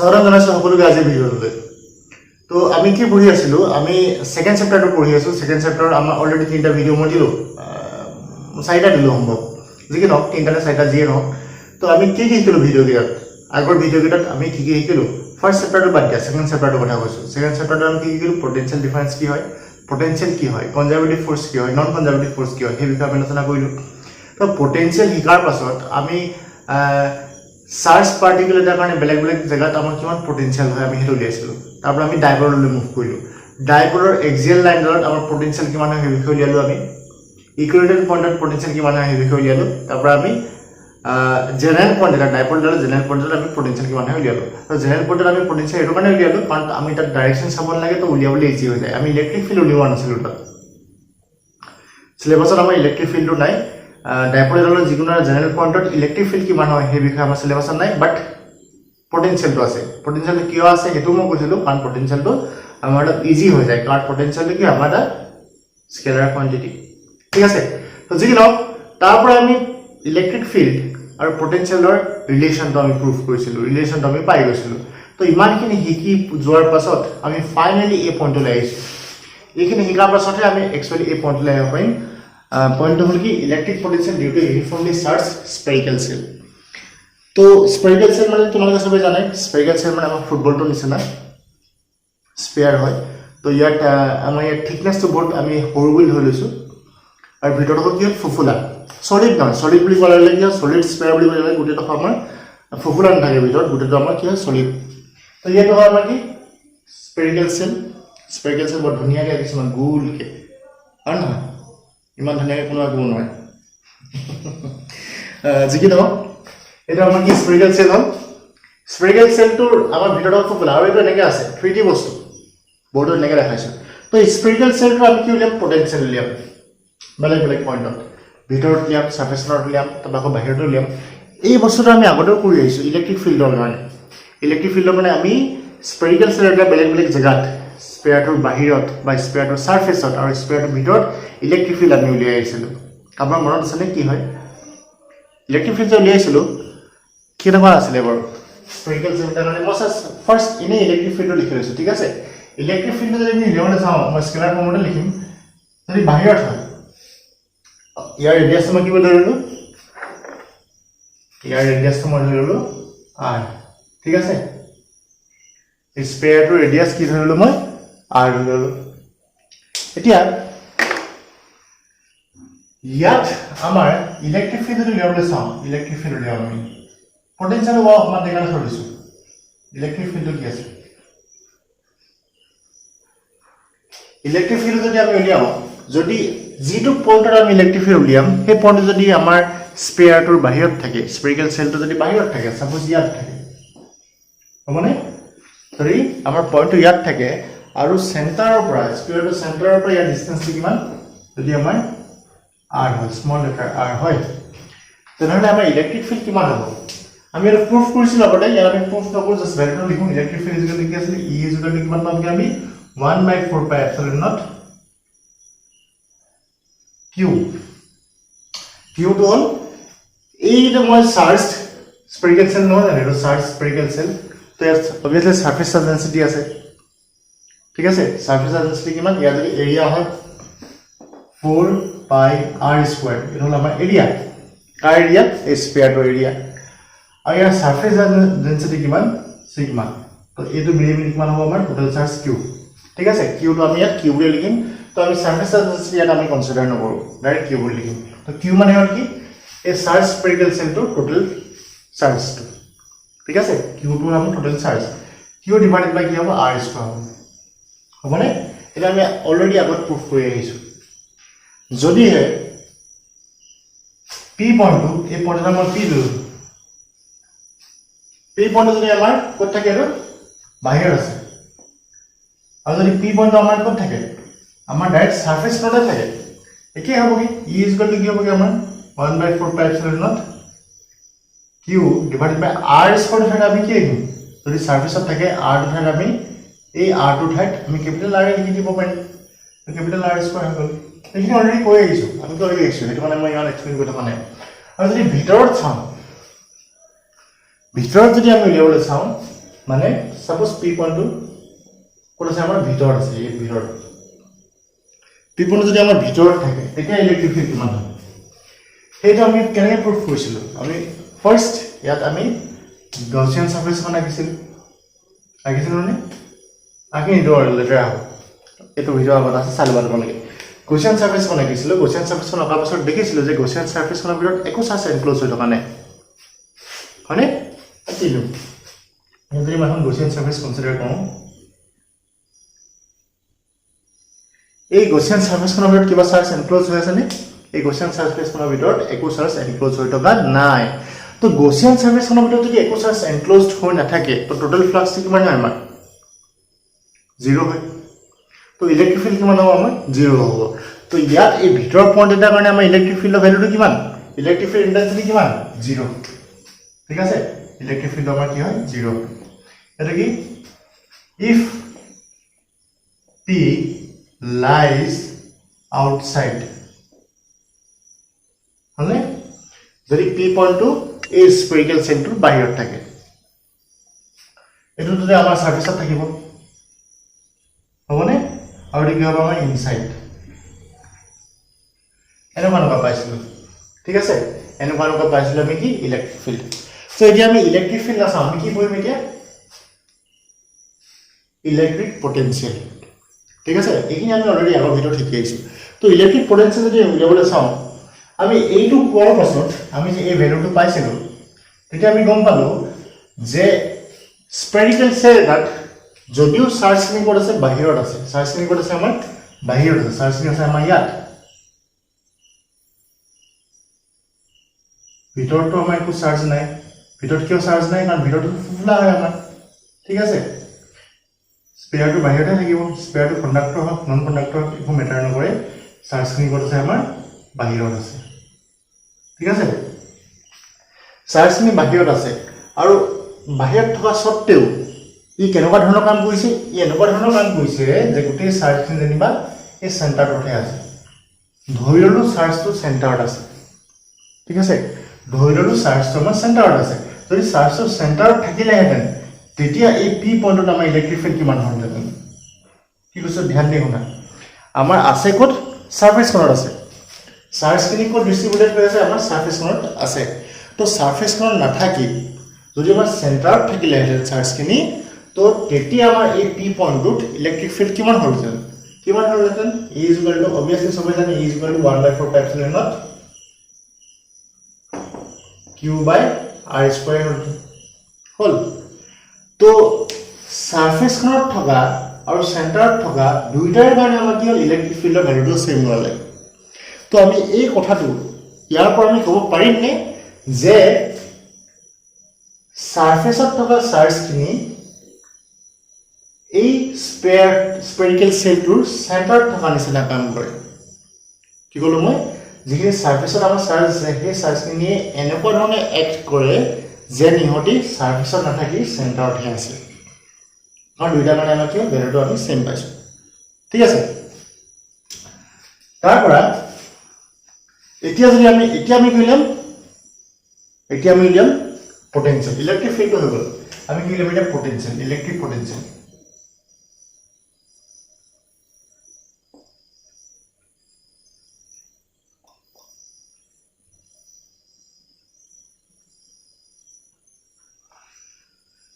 স্বাগতম জনাইছোঁ সকলোকে আজি ভিডিঅ'টোলৈ। তো আমি কি পঢ়ি আছিলোঁ, আমি সেকেন্ড চেপ্টাৰটো পঢ়ি আছোঁ। সেকেন্ড চেপ্টাৰ আমাৰ অলৰেডি 3টা ভিডিঅ' মই দিলোঁ, 4টা দিলোঁ সম্ভৱ, যি কি নহওক 3টা নে 4টা যিয়ে নহওক। তো আমি কি শিকিলোঁ ভিডিঅ'কেইটাত, আগৰ ভিডিঅ'কেইটাত আমি কি শিকিলোঁ, ফাৰ্ষ্ট চেপ্টাৰটো বাদ দিয়া, সেকেন্ড চেপ্টাৰটোৰ কথা কৈছোঁ। সেকেন্ড চেপ্টাৰটো আমি কি শিকিলোঁ, পটেনচিয়েল ডিফাৰেন্স কি হয়, পটেনচিয়েল কি হয়, কনজাৰ্ভেটিভ ফ'ৰ্চ কি হয়, নন কনজাৰ্ভেটিভ ফ'ৰ্চ কি হয়, সেই বিষয়ে আমি আলোচনা কৰিলোঁ। তো পটেনচিয়েল শিকাৰ পাছত আমি চাৰ্জ পাৰ্টিকেল এটাৰ কাৰণে বেলেগ বেলেগ জেগাত আমাৰ কিমান পটেনচিয়েল হয় আমি সেইটো উলিয়াইছিলোঁ। তাৰপৰা আমি ডাইপললৈ মুভ কৰিলোঁ। ডাইপলৰ এক্সিয়েল লাইনডালত আমাৰ পটেনচিয়েল কিমান হয় সেই বিষয়ে উলিয়ালোঁ। আমি ইকুৱেটৰিয়েল পইণ্টত পটেনচিয়েল কিমান হয় সেই বিষয়ে উলিয়ালোঁ। তাৰপৰা আমি জেনেৰেল পইণ্ট এটা ডাইপলডালৰ জেনেৰেল পইণ্টত আমি পটেনচিয়েল কিমান হয় উলিয়ালোঁ। তো জেনেৰেল পইণ্টত আমি পটেনচিয়েল এইটো কাৰণে উলিয়ালোঁ কাৰণ আমি তাত ডাইৰেকশ্যন চাব নালাগে, তো উলিয়াবলৈ ইজি হৈ যায়। আমি ইলেক্ট্ৰিক ফিল্ড উলিওৱা নাছিলোঁ তাত, চিলেবাছত আমাৰ ইলেক্ট্ৰিক ফিল্ডটো নাই। ডাইপল এডালৰ যিকোনো জেনেৰেল পইণ্টত ইলেক্ট্ৰিক ফিল্ড কিমান হয় সেই বিষয়ে আমাৰ চিলেবাছত নাই, বাট পটেনচিয়েলটো আছে। পটেনচিয়েলটো কিয় আছে সেইটো মই কৈছিলোঁ, কাৰণ পটেনচিয়েলটো আমাৰ তাত ইজি হৈ যায়, কাৰণ পটেনচিয়েলটো কি আমাৰ এটা স্কেলাৰ কোৱান্টিটি। ঠিক আছে, তো যি কি নহওক তাৰ পৰা আমি ইলেক্ট্ৰিক ফিল্ড আৰু পটেনচিয়েলৰ ৰিলেশ্যনটো আমি প্ৰুভ কৰিছিলোঁ, ৰিলেশ্যনটো আমি পাই গৈছিলোঁ। তো ইমানখিনি শিকি যোৱাৰ পাছত আমি ফাইনেলি এই পইণ্টলৈ আহিছোঁ। এইখিনি শিকাৰ পাছতহে আমি একচুৱেলি এই পইণ্টলৈ আহিব পাৰিম। পইণ্টটো হ'ল কি, electric potential due to uniformly charge spherical shell. তো স্পেৰিকেল চেল মানে তোমালোকে চবেই জানে, স্পেৰিকেল চেল মানে আমাৰ ফুটবলটোৰ নিচিনা স্পেয়াৰ হয়। তো ইয়াত আমাৰ ইয়াত থিকনেছটো বহুত আমি সৰু বুলি ধৰি লৈছোঁ, আৰু ভিতৰত হ'ল কি হ'ল ফুফুলা, চলিড নহয়। চলিড বুলি ক'লে কি হয়, চলিড স্পেয়াৰ বুলি ক'লে গোটেইটো আমাৰ ফুফুলা নাথাকে ভিতৰত, গোটেইটো আমাৰ কি হয় চলিড। তো ইয়াতো হয় আমাৰ কি স্পেৰিকেল চেল। স্পেৰিকেল চেল বৰ ধুনীয়াকৈ কিছুমান গোলকৈ, হয় নহয়, ইমান ধুনীয়াকৈ কোনো আঁকিব নোৱাৰে। যি কি নহওক এইটো আমাৰ কি স্পেৰিকেল চেল হ'ল। স্পেৰিকেল চেলটোৰ আমাৰ ভিতৰত ফুফুলা, আৰু এইটো এনেকৈ আছে 3D বস্তু, বৰ্ডত এনেকৈ দেখাইছোঁ। তো স্পেৰিকেল চেলটো আমি কি উলিয়াম, পটেনচিয়েল উলিয়াম বেলেগ বেলেগ পইণ্টত, ভিতৰত উলিয়াম, চাৰ্ফেচনত উলিয়াম, তাৰপৰা আকৌ বাহিৰত উলিয়াম। এই বস্তুটো আমি আগতেও কৰি আহিছোঁ ইলেক্ট্ৰিক ফিল্ডৰ কাৰণে। ইলেক্ট্ৰিক ফিল্ডৰ মানে আমি স্পেৰিকেল চেল এটা বেলেগ বেলেগ জেগাত, স্পেয়াৰটোৰ বাহিৰত বা স্পেয়াৰটোৰ চাৰ্ফেচত আৰু স্পেয়াৰটোৰ ভিতৰত ইলেক্ট্ৰিক ফিল্ড আমি উলিয়াই আহিছিলোঁ। আপোনাৰ মনত আছেনে কি হয়, ইলেক্ট্ৰিক ফিল্ড যে উলিয়াইছিলোঁ কেনেকুৱা আছিলে বাৰু স্পেৰিকেল চেল এটাৰ কাৰণে? মই ফাৰ্ষ্ট এনেই ইলেক্ট্ৰিক ফিল্ডটো লিখি লৈছোঁ। ঠিক আছে, ইলেক্ট্ৰিক ফিল্ডটো যদি আমি উলিয়াবলৈ চাওঁ, মই স্কেলাৰ ফৰ্মতে লিখিম। যদি বাহিৰত হয়, ইয়াৰ ৰেডিয়াছটো মই কি বুলি ধৰিলোঁ, ইয়াৰ ৰেডিয়াছটো মই ধৰি ল'লোঁ R। ঠিক আছে, স্পেয়াৰটোৰ ৰেডিয়াছ কি ধৰিলোঁ মই, R ধৰি ল'লোঁ। এতিয়া ইয়াত আমাৰ ইলেক্ট্ৰিক ফিল্ড যদি উলিয়াবলৈ চাওঁ, ইলেক্ট্ৰিক ফিল্ড উলিয়াম আমি, পটেনচিয়েল অকণমান দেখালৈ থৈ দিছোঁ। ইলেক্ট্ৰিক ফিল্ডটো কি আছে, ইলেক্ট্ৰিক ফিল্ড যদি আমি উলিয়াওঁ, যদি যিটো পইণ্টত আমি ইলেক্ট্ৰিক ফিল্ড উলিয়াম সেই পইণ্টটো যদি আমাৰ স্পেয়াৰটোৰ বাহিৰত থাকে, স্পেৰিকেল চেলটো যদি বাহিৰত থাকে, ছাপ'জ ইয়াত থাকে, হ'বনে? যদি আমাৰ পইণ্টটো ইয়াত থাকে আৰু চেণ্টাৰৰ পৰা, স্পেয়াৰটোৰ চেণ্টাৰৰ পৰা ইয়াৰ ডিষ্টেঞ্চটো কিমান, যদি আমাৰ R হয়, স্মল লেটাৰ R হয়, তেনেহ'লে আমাৰ ইলেক্ট্ৰিক ফিল্ড কিমান হ'ব? আমি এইটো প্ৰুফ কৰিছিলোঁ আগতে, ইয়াত আমি প্ৰুফ নকৰোঁ, জাষ্ট ভেক্টৰ লিখোঁ। ইলেক্ট্ৰিক ফিল্ড ইজিকেল কি আছিলে, E ইজিকেল কিমান পামগৈ আমি, 1/4 পাই এপচিলন নট Q। Qটো হ'ল এইটো মই চাৰ্জ স্পেৰিকেল চেল নহয় জানো, এইটো চাৰ্জ স্পেৰিকেল চেল। তো ইয়াত অবভিয়াছলি চাৰ্ফেচ চাৰ্জ ডেনচিটি আছে। ঠিক আছে, চাৰ্ফেচ চাৰ্জ ডেনচিটি কিমান, ইয়াত যদি এৰিয়া হয় 4πr², এইটো হ'ল আমাৰ এৰিয়া। কাৰ এৰিয়া, এই স্পেয়াৰটোৰ এৰিয়া। আৰু ইয়াৰ চাৰ্ফেচ ডেনচিটি কিমান, সিগমা। তো এইটো মিলি মিলি কিমান হ'ব আমাৰ টোটেল চাৰ্জ Q। ঠিক আছে, কিউটো আমি ইয়াত কিউ বুলি লিখিম। তো আমি চাৰ্ফেচ চাৰ্জ ডেনচিটি ইয়াত আমি কনচিডাৰ নকৰোঁ, ডাইৰেক্ট কিউ বুলি লিখিম। তো কিউ মানে হ'ল কি, এই চাৰ্জ স্পেৰিকেল চেলটোৰ টোটেল চাৰ্জটো। ঠিক আছে, কিউটো আমাৰ টোটেল চাৰ্জ, কিউ ডিভাইডেড বাই কি হ'ব, R² হ'ব। হ'বনে? এতিয়া আমি অলৰেডি আগত প্ৰুফ কৰি আহিছোঁ, যদিহে পি পইণ্টটো, এই পইণ্টটো মই পি দিলোঁ, পি পইণ্টটো যদি আমাৰ ক'ত থাকে, এইটো বাহিৰত আছে, আৰু যদি পি পইণ্টটো আমাৰ ক'ত থাকে, আমাৰ ডাইৰেক্ট চাৰ্ফেচ নটে থাকে, একেই হ'ব কি, ই ইজিকেল কি হ'বগৈ আমাৰ 1/4 pi epsilon naught Q divided by R² ঠাইত আমি কি লিখিম, যদি চাৰ্ফেচত থাকে R টো ঠাইত আমি এই R টো ঠাইত আমি কেপিটেল R লিখি দিব পাৰিম, কেপিটেল R² হৈ গ'ল। এইখিনি অলৰেডি কৈ আহিছোঁ, আমি কৈ আহিছোঁ, সেইটো মানে মই ইমান এক্সপ্লেইন কৰি থকা নাই। আৰু যদি ভিতৰত চাওঁ, ভিতৰত যদি আমি উলিয়াবলৈ চাওঁ, মানে সাপোজ পি পইণ্টটো কোন আছে আমাৰ ভিতৰত আছে এই ভিতৰত পি পইণ্টটো যদি আমাৰ ভিতৰত থাকে তেতিয়া ইলেক্ট্ৰিক ফিল্ড কিমান হ'ব সেইটো আমি কেনেকৈ প্ৰুফ কৰিছিলোঁ আমি ফাৰ্ষ্ট ইয়াত আমি গaussian সাৰফেসখন আঁকিছিলোঁ নে আঁকি নিদিওঁ আৰু লেটাৰ হ'ব এইটো ভিডিঅ' আগত আছে চাই ল'ব লাগে গaussian সাৰফেসখন আঁকিছিলোঁ gaussian সাৰফেসখন অঁকাৰ পাছত দেখিছিলোঁ যে gaussian সাৰফেসখনৰ ভিতৰত একো চাৰ্জ এনক্ল'জ হৈ থকা নাই হয়নে আঁকিলোঁ যদি মই এখন gaussian সাৰফেস কনচিডাৰ কৰোঁ এই gaussian সাৰফেসখনৰ ভিতৰত কিবা চাৰ্জ এনক্ল'জ হৈ আছে নে এই gaussian সাৰফেসখনৰ ভিতৰত একো চাৰ্জ এনক্ল'জ হৈ থকা নাই তো gaussian সাৰফেসখনৰ ভিতৰত যদি একো চাৰ্জ এনক্ল'জড হৈ নাথাকে তো টোটাল ফ্লাক্স কিমান হয় আমাৰ 0 হয় তো ইলেক্ট্ৰিক ফিল্ড কিমান হ'ব আমাৰ 0 হ'ব তো ইয়াত এই ভিতৰৰ পইণ্ট এটাৰ কাৰণে আমাৰ ইলেক্ট্ৰিক ফিল্ডৰ ভ্যালুটো কিমান ইলেক্ট্ৰিক ফিল্ড ইন্টেন্সিটি কিমান 0 ঠিক আছে ইলেক্ট্ৰিক ফিল্ড আমাৰ কি হয় 0 এটা কি if p lies outside হলে যদি p পইণ্টটো এই স্ফেৰিকেল চেলটোৰ বাহিৰত থাকে এটো যদি আমাৰ সাৰফেসত থাকিব হবনে আৰু কি হ'ব আমাৰ ইনসাইড এনেকুৱা পাইছিলোঁ ঠিক আছে এনেকুৱা পাইছিলোঁ আমি কি ইলেক্ট্ৰিক ফিল্ড সো এতিয়া আমি ইলেক্ট্ৰিক ফিল্ড নাচাওঁ আমি কি পঢ়িম এতিয়া ইলেক্ট্ৰিক পটেনশিয়াল ঠিক আছে এইখিনি আমি অলৰেডি আগৰ ভিডিঅ'ত শিকি আহিছোঁ তো ইলেক্ট্ৰিক পটেনশিয়াল যদি উলিয়াবলৈ চাওঁ আমি এইটো পোৱাৰ পাছত আমি যে এই ভ্যালুটো পাইছিলোঁ তেতিয়া আমি গম পালোঁ যে স্ফেৰিকেল সেল এটাত যদিও চাৰ্জখিনি ক'ত আছে বাহিৰত আছে চাৰ্জখিনি ক'ত আছে আমাৰ বাহিৰত আছে চাৰ্জখিনি আছে আমাৰ ইয়াত ভিতৰতো আমাৰ একো চাৰ্জ নাই ভিতৰত কিয় চাৰ্জ নাই কাৰণ ভিতৰটো ফুলা হয় আমাৰ ঠিক আছে স্পেয়াৰটো বাহিৰতে থাকিব স্পেয়াৰটো কণ্ডাক্টৰ হওক নন কণ্ডাক্টৰ একো মেটাৰ নকৰে চাৰ্জখিনি ক'ত আছে আমাৰ বাহিৰত আছে ঠিক আছে চাৰ্জখিনি বাহিৰত আছে আৰু বাহিৰত থকা সত্ত্বেও ই কেনেকুৱা ধৰণৰ কাম কৰিছে ই এনেকুৱা ধৰণৰ কাম কৰিছে যে গোটেই চাৰ্জখিনি যেনিবা এই চেণ্টাৰতে আছে ধৰি ললো চাৰ্জটো চেণ্টাৰত আছে ঠিক আছে ধৰি ললো চাৰ্জটো আমাৰ চেণ্টাৰত আছে যদি চাৰ্জটো চেণ্টাৰত থাকিলেহেঁতেন তেতিয়া এই পি পইণ্টত আমাৰ ইলেক্ট্ৰিক ফিল্ড কিমান হ'লহেঁতেন কি কৈছোঁ ধ্যান দি শুনা আমাৰ আছে ক'ত সাৰফেসখনত আছে চাৰ্জখিনি ক'ত ডিষ্ট্ৰিবিউটেড হৈ আছে আমাৰ সাৰফেসখনত আছে তো সাৰফেসখনত নাথাকি যদি আমাৰ চেণ্টাৰত থাকিলেহেঁতেন চাৰ্জখিনি তো তেতিয়া আমাৰ এই পি পইণ্টটোত ইলেক্ট্ৰিক ফিল্ড কিমান হ'লহেঁতেন E is equal to obviously সবাই জানে E is equal to 1/4 pi epsilon naught Q by R square হল তো সারফেসখনত থকা আৰু সেন্টাৰত থকা দুইটাৰ কাৰণে আমাৰ কি হ'ল ইলেক্ট্ৰিক ফিল্ডৰ ভ্যালুটো সেম হ'লে তো আমি এই কথাটো ইয়াৰ পৰা আমি ক'ব পাৰিম নে যে সাৰফেসত থকা চাৰ্জখিনি এই স্পেৰিকেল সেলটোৰ সেন্টাৰত থকা নিচিনা কাম কৰে কি ক'লো মই যিখিনি সাৰফেসত আমাৰ চাৰ্জ আছে সেই চাৰ্জখিনি এনেকুৱা ধৰণে এক্ট কৰে যে নিহতি সাৰফেসত নাথাকি সেন্টাৰতহে আছে কাৰণ দুইটা মানে আমাৰ কি ভ্যালুটো আমি সেম পাইছো ঠিক আছে তাৰ পৰা এতিয়া যদি আমি উলিয়াম পটেনশিয়াল ইলেক্ট্ৰিক ফিল্ডটো হৈ গ'ল আমি কি উলিয়াম এতিয়া পটেনশিয়াল ইলেক্ট্ৰিক পটেনশিয়াল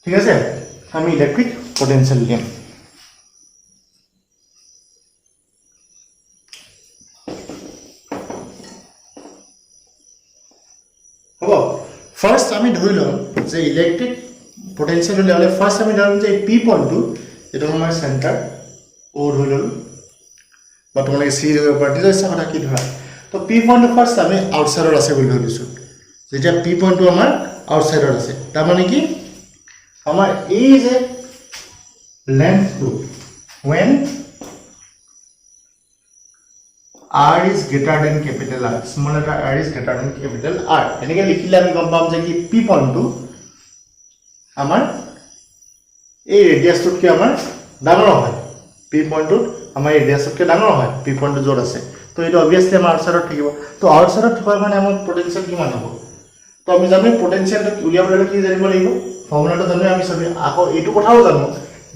ঠিক আছে আমি ইলেক্ট্ৰিক পটেনশিয়াল লিখম হ'ব ফাৰ্স্ট আমি ধৰি লম যে ইলেক্ট্ৰিক পটেনশিয়াল হলে ফাৰ্স্ট আমি ধৰম যে পি পইণ্টটো এটা আমাৰ সেন্টাৰ ও ধৰি লম বা তোমালোকে সি ধৰিব পাৰা তেতিয়া ইচ্ছা কথা কি ধৰা তো পি পইণ্টটো ফাৰ্স্ট আমি আউটসাইডত আছে বুলি ধৰি লৈছো যেতিয়া পি পইণ্টটো আমাৰ আউটসাইডত আছে তাৰ মানে কি আমাৰ এই যে লেন্থটো when r is greater than capital R small letter r is greater than capital R এনেকৈ লিখিলে আমি গম পাম যে কি p পইণ্টটো আমাৰ এই ৰেডিয়াছটোতকৈ আমাৰ ডাঙৰ হয় p পইণ্টটোত আমাৰ ৰেডিয়াছতকৈ ডাঙৰ হয় p পইণ্টটো য'ত আছে তো এইটো অবভিয়াছলি আমাৰ আউটসাইডত থাকিব তো আউটসাইডত থকাৰ কাৰণে আমাৰ পটেনশিয়াল কিমান হ'ব তো আমি জানো পটেনশিয়ালটো উলিয়াবলৈ কি জানিব লাগিব ফৰ্মুলাটো জানো আমি সবে আকৌ এইটো কথাও জানো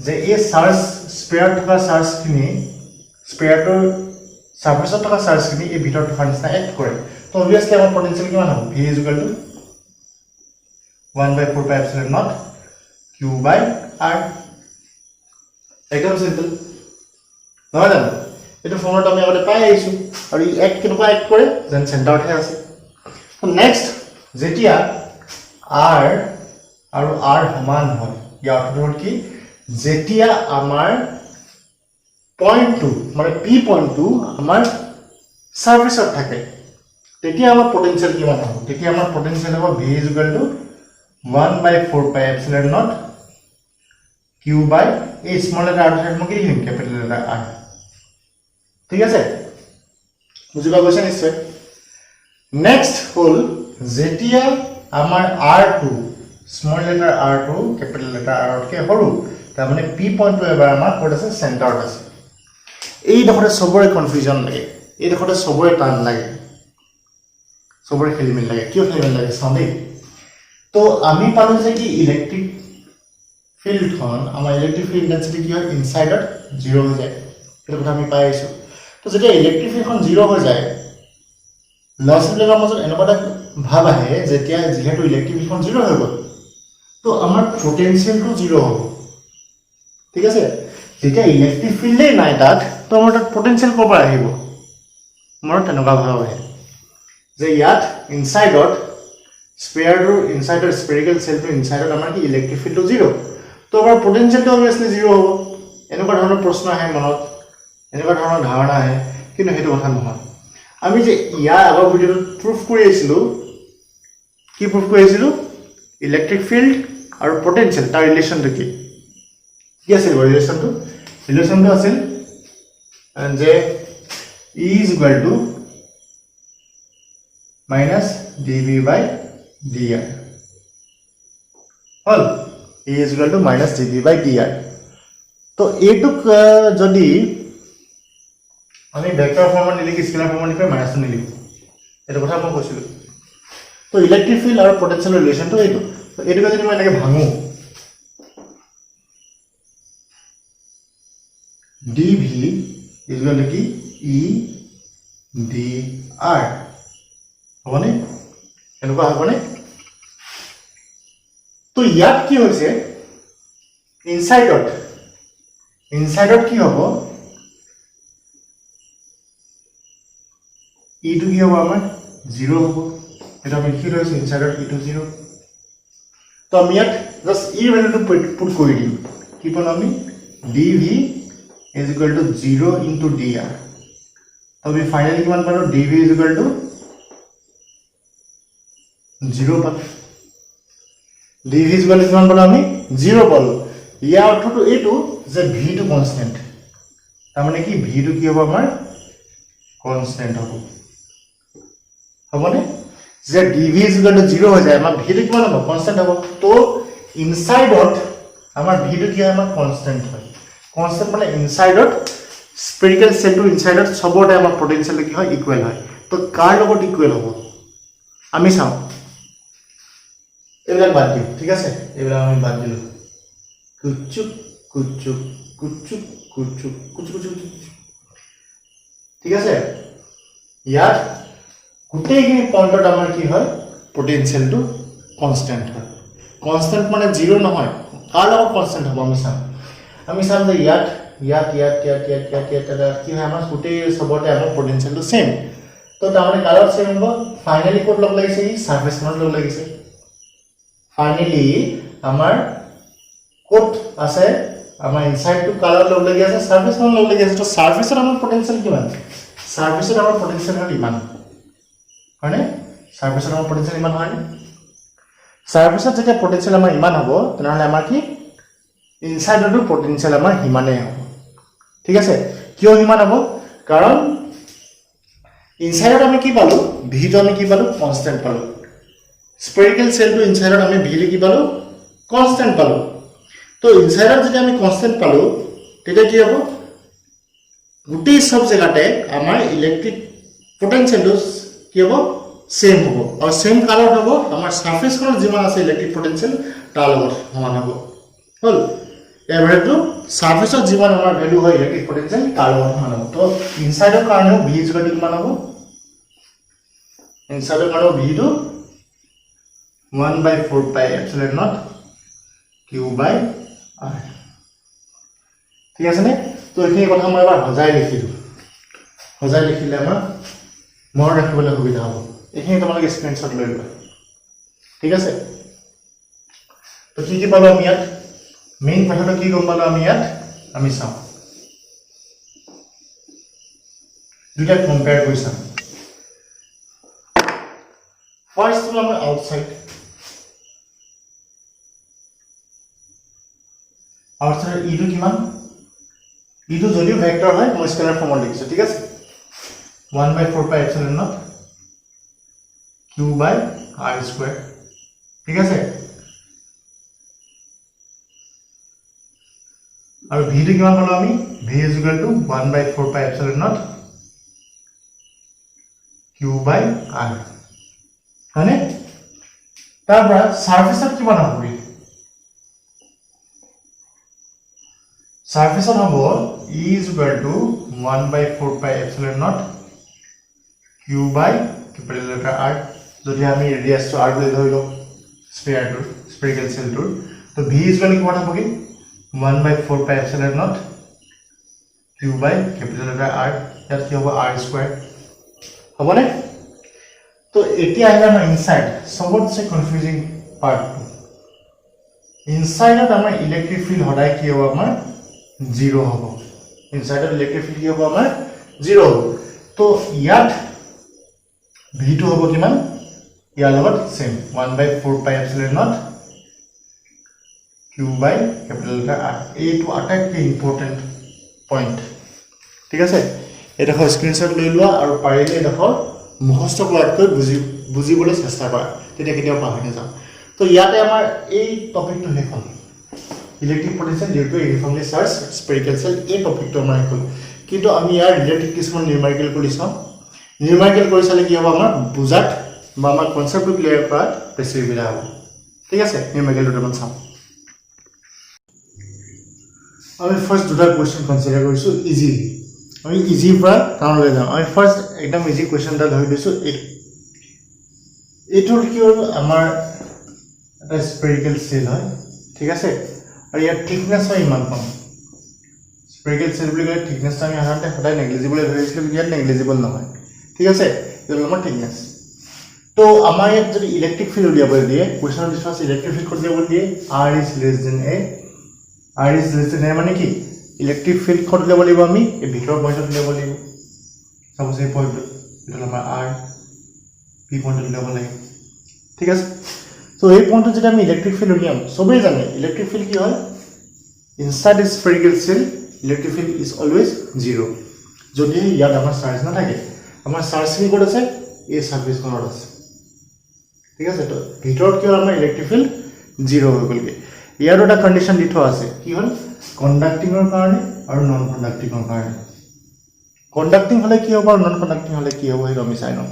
যে এই চাৰ্জ স্পেয়াৰ থকা চাৰ্জখিনি স্পেয়াৰটোৰ সাৰফেসত থকা চাৰ্জখিনি এই ভিতৰত থকা নিচিনা এক্ট কৰে তো অবভিয়াসলি আমাৰ পটেনশিয়াল কিমান হ'ব v = 1/4πε0 q by r একদম সিম্পল নহয় জানো এইটো ফৰ্মুলাটো আমি আগতে পাই আহিছো আৰু ই এক্ট কেনেকুৱা এক্ট কৰে যেন চেণ্টাৰতহে আছে তো নেক্সট যেতিয়া r আৰু r সমান হয় ইয়াৰ অৰ্থ হ'ল কি যেতিয়া আমাৰ পইণ্টটো মানে p পইণ্টটো আমাৰ সাৰফেসত থাকে তেতিয়া আমাৰ পটেনশিয়াল কিমান হ'ব তেতিয়া আমাৰ পটেনশিয়াল হ'ব v = 1/4πε0 q by a small letter r ঠাইত মই কি লিখিম capital letter r ঠিক আছে বুজিবা গৈছে নিশ্চয় নেক্সট হ'ল যেতিয়া আমাৰ r2 small letter r2 capital letter r কে সৰু তাৰ মানে p পইণ্টটো এবাৰ আমাৰ ক'ত আছে চেণ্টাৰত আছে এই দেখতে সবৰে কনফিউজন লাগে এই দেখতে সবৰে টান লাগে সবৰে খেলিমেলি লাগে কিয় খেলিমেলি লাগে চাওঁদেই তো আমি পালো যে কি ইলেক্ট্ৰিক ফিল্ডখন আমাৰ ইলেক্ট্ৰিক ফিল্ড ইন্টেন্সিটি কি হয় ইনসাইডত 0 হৈ যায় এটা কথা আমি পাই আছো তো যেতিয়া ইলেক্ট্ৰিক ফিল্ডখন 0 হৈ যায় লছবিলাকৰ মাজত এনেকুৱা ভাব আহে যেতিয়া যেহেতু ইলেক্ট্ৰিক ফিল্ডখন 0 হৈ গ'ল তো আমাৰ পটেনশিয়ালটো 0 হ'ব ঠিক আছে যেতিয়া ইলেক্ট্ৰিক ফিল্ডে নাই তাত তো আমাৰ তাত পটেনশিয়াল ক'ৰ আহিব মোৰ তেনেকুৱা ভাব আহে যে ইয়াত ইনসাইডত স্পেয়াৰটোৰ ইনসাইডৰ স্পেৰিকেল সেলটো ইনসাইডত আমাৰ কি ইলেক্ট্ৰিক ফিল্ডটো 0 তো আমাৰ পটেনশিয়ালটো অবভিয়াসলি 0 হ'ব এনেকুৱা ধৰণৰ প্ৰশ্ন আহে মনত এনেকুৱা ধৰণৰ ধাৰণা আহে কিন্তু হেতু কথা নহয় আমি যে ইয়াৰ আগৰ ভিডিওত প্ৰুফ কৰি আছিলো কি প্ৰুফ কৰি আছিলো ইলেক্ট্ৰিক ফিল্ড আৰু পটেনশিয়াল তাৰ ৰিলেচনটো কি আছিল ৰিলেচনটো আছিল যে E = -dv/dr হল E = -dv/dr তো এইটুক যদি আমি ভেক্টৰ ফৰ্মত নিলিখি স্কেলাৰ ফৰ্মত নিলিখি মাইনাসটো নিলিখো এটা কথা মই কৈছিলো তো ইলেক্ট্ৰিক ফিল্ড আৰু পটেনশিয়াল ৰিলেচনটো এইটো তো এইটোকে যদি মই এনেকৈ ভাঙো dv = কি E dr হবনে এনেকুৱা হবনে তো ইয়াত কি হৈছে ইনসাইডত কি হ'ব e টো কি হ'ব আমাৰ 0 হ'ব এটা আমি লিখি লৈছো ইনসাইডত e টো 0 তো আমি ইয়াত জাস্ট e ভ্যালুটো পুট কৰি দিম কি পাম আমি dv is equal to 0 into dr तो we finally किमान पालो dv is equal to 0 पालो dv is equal to किमान पालो हमें 0 पालो या अर्थ तो एटू जे v तो कांस्टेंट तार माने कि v तो কি হ'ব আমাৰ कांस्टेंट হ'ব হবনে যে dv is equal to 0 হৈ যায় আমাৰ v তো কিমান হ'ব कांस्टेंट হ'ব তো ইনসাইডত আমাৰ v তো কি হয় আমাৰ कांस्टेंट হয় कांस्टेंट মানে ইনসাইডত স্পেৰিকেল সেলটো ইনসাইডত সবতে আমাৰ পটেনশিয়াল কি হয় ইকুৱেল হয় তো কাৰ লগত ইকুৱেল হ'ব আমি চাও এইবিলাক বাদ দিম ঠিক আছে এইবিলাক আমি বাদ দিলো কুচুক কুচুক কুচুক কুচুক কুচুক ঠিক আছে ইয়াত গোটেইখিনি পইণ্টত আমাৰ কি হয় পটেনশিয়ালটো কনস্ট্যান্ট হয় কনস্ট্যান্ট মানে 0 নহয় কাৰ লগত কনস্ট্যান্ট হ'ব আমি চাম যে ইয়াত কি হয় আমাৰ গোটেই সবতে আমাৰ পটেনশিয়ালটো সেম তো তাৰমানে কালাৰ সেম হ'ব ফাইনালি ক'ত লগ লাগিছে ই সাৰফেসত লগ লাগিছে ফাইনালি আমাৰ ক'ত আছে আমাৰ ইনসাইড টু কালাৰ লগ লাগি আছে সাৰফেসত লগ লাগি আছে তো সাৰফেসত আমাৰ পটেনশিয়াল কিমান সাৰফেসত আমাৰ পটেনশিয়াল হ'ল ইমান হয়নে সাৰফেসত আমাৰ পটেনশিয়াল ইমান হয়নে সাৰফেসত যেতিয়া পটেনশিয়াল আমাৰ ইমান হ'ব তেনেহলে আমাৰ কি ইনসাইডটো পটেনশিয়াল আমাৰ হিমানে হ'ব ঠিক আছে কিয় হিমান হ'ব কাৰণ ইনসাইডত আমি কি পালো v টো আমি কি পালো কনস্ট্যান্ট পালো স্পেরিকেল সেলটো ইনসাইডত আমি v কি পালো কনস্ট্যান্ট পালো তো ইনসাইডত যদি আমি কনস্ট্যান্ট পালো তেতিয়া কি হ'ব গোটেই সব জায়গাতে আমাৰ ইলেক্ট্ৰিক পটেনশিয়ালটো কি হ'ব সেম হ'ব আৰু সেম কালাৰ হ'ব আমাৰ সাৰফেসখনত যিমান আছে ইলেক্ট্ৰিক পটেনশিয়াল তাৰ লগত সমান হ'ব হল ইয়াৰ ভেলুটো সাৰফেসত যিমান আমাৰ ভ্যালু হয় ইলেক্ট্ৰিক পটেনশিয়াল তাৰ লগত সমান হ'ব তো ইনসাইডৰ কাৰণেও v ইকুৱেল টু কিমান হ'ব ইনসাইডৰ কাৰণেও v টো 1/4 pi epsilon naught q by r ঠিক আছে নে তো এই কথা মই এবাৰ হজাই লিখিলো হজাই লিখিলে আমাৰ মনত ৰাখিবলৈ সুবিধা হ'ব এইখিনি তোমালোকে স্ক্ৰিনশ্বট লৈ লবা ঠিক আছে তো কি পালো আমি ইয়াত মেইন কথাটো কি গম পালো আমি ইয়াত আমি চাও দুটা কম্পেয়াৰ কৰি চাম ফাৰ্স্ট হ'ল আমাৰ আউটসাইড ইটো কিমান ইটো যদিও ভেক্টৰ হয় মই স্কেলাৰ ফৰ্মত লিখিছো ঠিক আছে 1/4 pi epsilon naught q by r square ঠিক আছে আৰু v টো কিমান পালো আমি v is equal to 1/4 pi epsilon naught q by r হয়নে তাৰ পৰা সাৰফেসত কিমান হ'ব সাৰফেসত হ'ব e is equal to 1/4 pi epsilon naught q by capital letter r যদি আমি ৰেডিয়াস টু r বুলি ধৰিলো স্ফিয়াৰটোৰ স্ফেৰিকেল সেলটোৰ তো v is equal to কিমান হ'ব কি 1/4 pi epsilon naught q by capital letter r ইয়াত কি হ'ব r square হ'বনে তো এতিয়া আহিলা আমাৰ ইনসাইড সবতছে কনফিউজিং পাৰ্ট ইনসাইডত আমাৰ ইলেক্ট্ৰিক ফিল্ড সদায় কি হ'ব আমাৰ 0 হ'ব ইনসাইডত ইলেক্ট্ৰিক ফিল্ড কি হ'ব আমাৰ 0 হ'ব তো ইয়াত v2 হ'ব কিমান ইয়াৰ লগত same 1/4 pi epsilon naught q by capital letter r এইটো আটাইতকৈ ইম্পৰ্টেন্ট পইণ্ট ঠিক আছে এটা স্ক্ৰিনশ্বট লৈ লোৱা আৰু পাৰিলে এটা মুখস্থ কৰাতকৈ বুজিবলৈ চেষ্টা কৰা তেতিয়া কেতিয়াও পাহৰি নাযাওঁ তো ইয়াতে আমাৰ এই টপিকটো শেষ হ'ল electric potential due to uniformly charge spherical shell এই টপিকটো আমাৰ শেষ হ'ল কিন্তু আমি ইয়াৰ ৰিলেটেড কিছুমান নিউমেৰিকেল কৰি চাওঁ নিউমেৰিকেল কৰি চালে কি হ'ব আমাৰ বুজাত বা আমাৰ কনসেপ্টটো ক্লিয়াৰ কৰাত বেছি সুবিধা হ'ব ঠিক আছে নিউমেৰিকেল দুটামান চাওঁ আমি ফাৰ্স্ট দুটা কোৱেশ্চন কনসিডাৰ কৰিছো ইজি আমি ইজি পৰা টাউনলৈ যাওঁ আমি ফাৰ্স্ট একদম ইজি কোৱেশ্চন এটা ধৰি দিছো এইটোৰ কি হ'ল আমাৰ এটা স্ফেৰিকেল সেল হয় ঠিক আছে আৰু ইয়াৰ থিকনেস হয় ইমান কম স্ফেৰিকেল সেল বুলি ক'লে থিকনেসটো আমি সাধাৰণতে সদায় নেগলিজিবল ধৰিছিলো ইয়াত নেগলিজিবল নহয় ঠিক আছে এইটো আমাৰ থিকনেস তো আমাৰ ইয়াত যদি ইলেক্ট্ৰিক ফিল্ড উলিয়াবলৈ দিয়ে কোৱেশ্চনৰ ডিসকাস ইলেক্ট্ৰিক ফিল্ড উলিয়াবলৈ দিয়ে r is less than a r is less than a মানে কি ইলেক্ট্ৰিক ফিল্ড কত উলিয়াব লাগিব আমি এই ভিতৰৰ পইণ্টত উলিয়াব লাগিব সাপোজ এই পইণ্ট এটা আমাৰ r p পইণ্টত উলিয়াব লাগিব ঠিক আছে তো এই পইণ্টত যদি আমি ইলেক্ট্ৰিক ফিল্ড উলিয়াম সবেই জানে ইলেক্ট্ৰিক ফিল্ড কি হয় inside a spherical shell electric field is always 0 যদি ইয়াত আমাৰ চাৰ্জ নাথাকে আমাৰ চাৰ্জ কি ক'ত আছে এই সাৰফেস খনত আছে ঠিক আছে তো ভিতৰত কি আমাৰ ইলেক্ট্ৰিক ফিল্ড 0 হৈ গলগে ইয়াৰ এটা কন্ডিশন দি থোৱা আছে কি হ'ল কন্ডাক্টিংৰ কাৰণে আৰু নন কন্ডাক্টিংৰ কাৰণে কন্ডাক্টিং হলে কি হ'ব আৰু নন কন্ডাক্টিং হলে কি হ'ব সেইটো আমি চাই লওঁ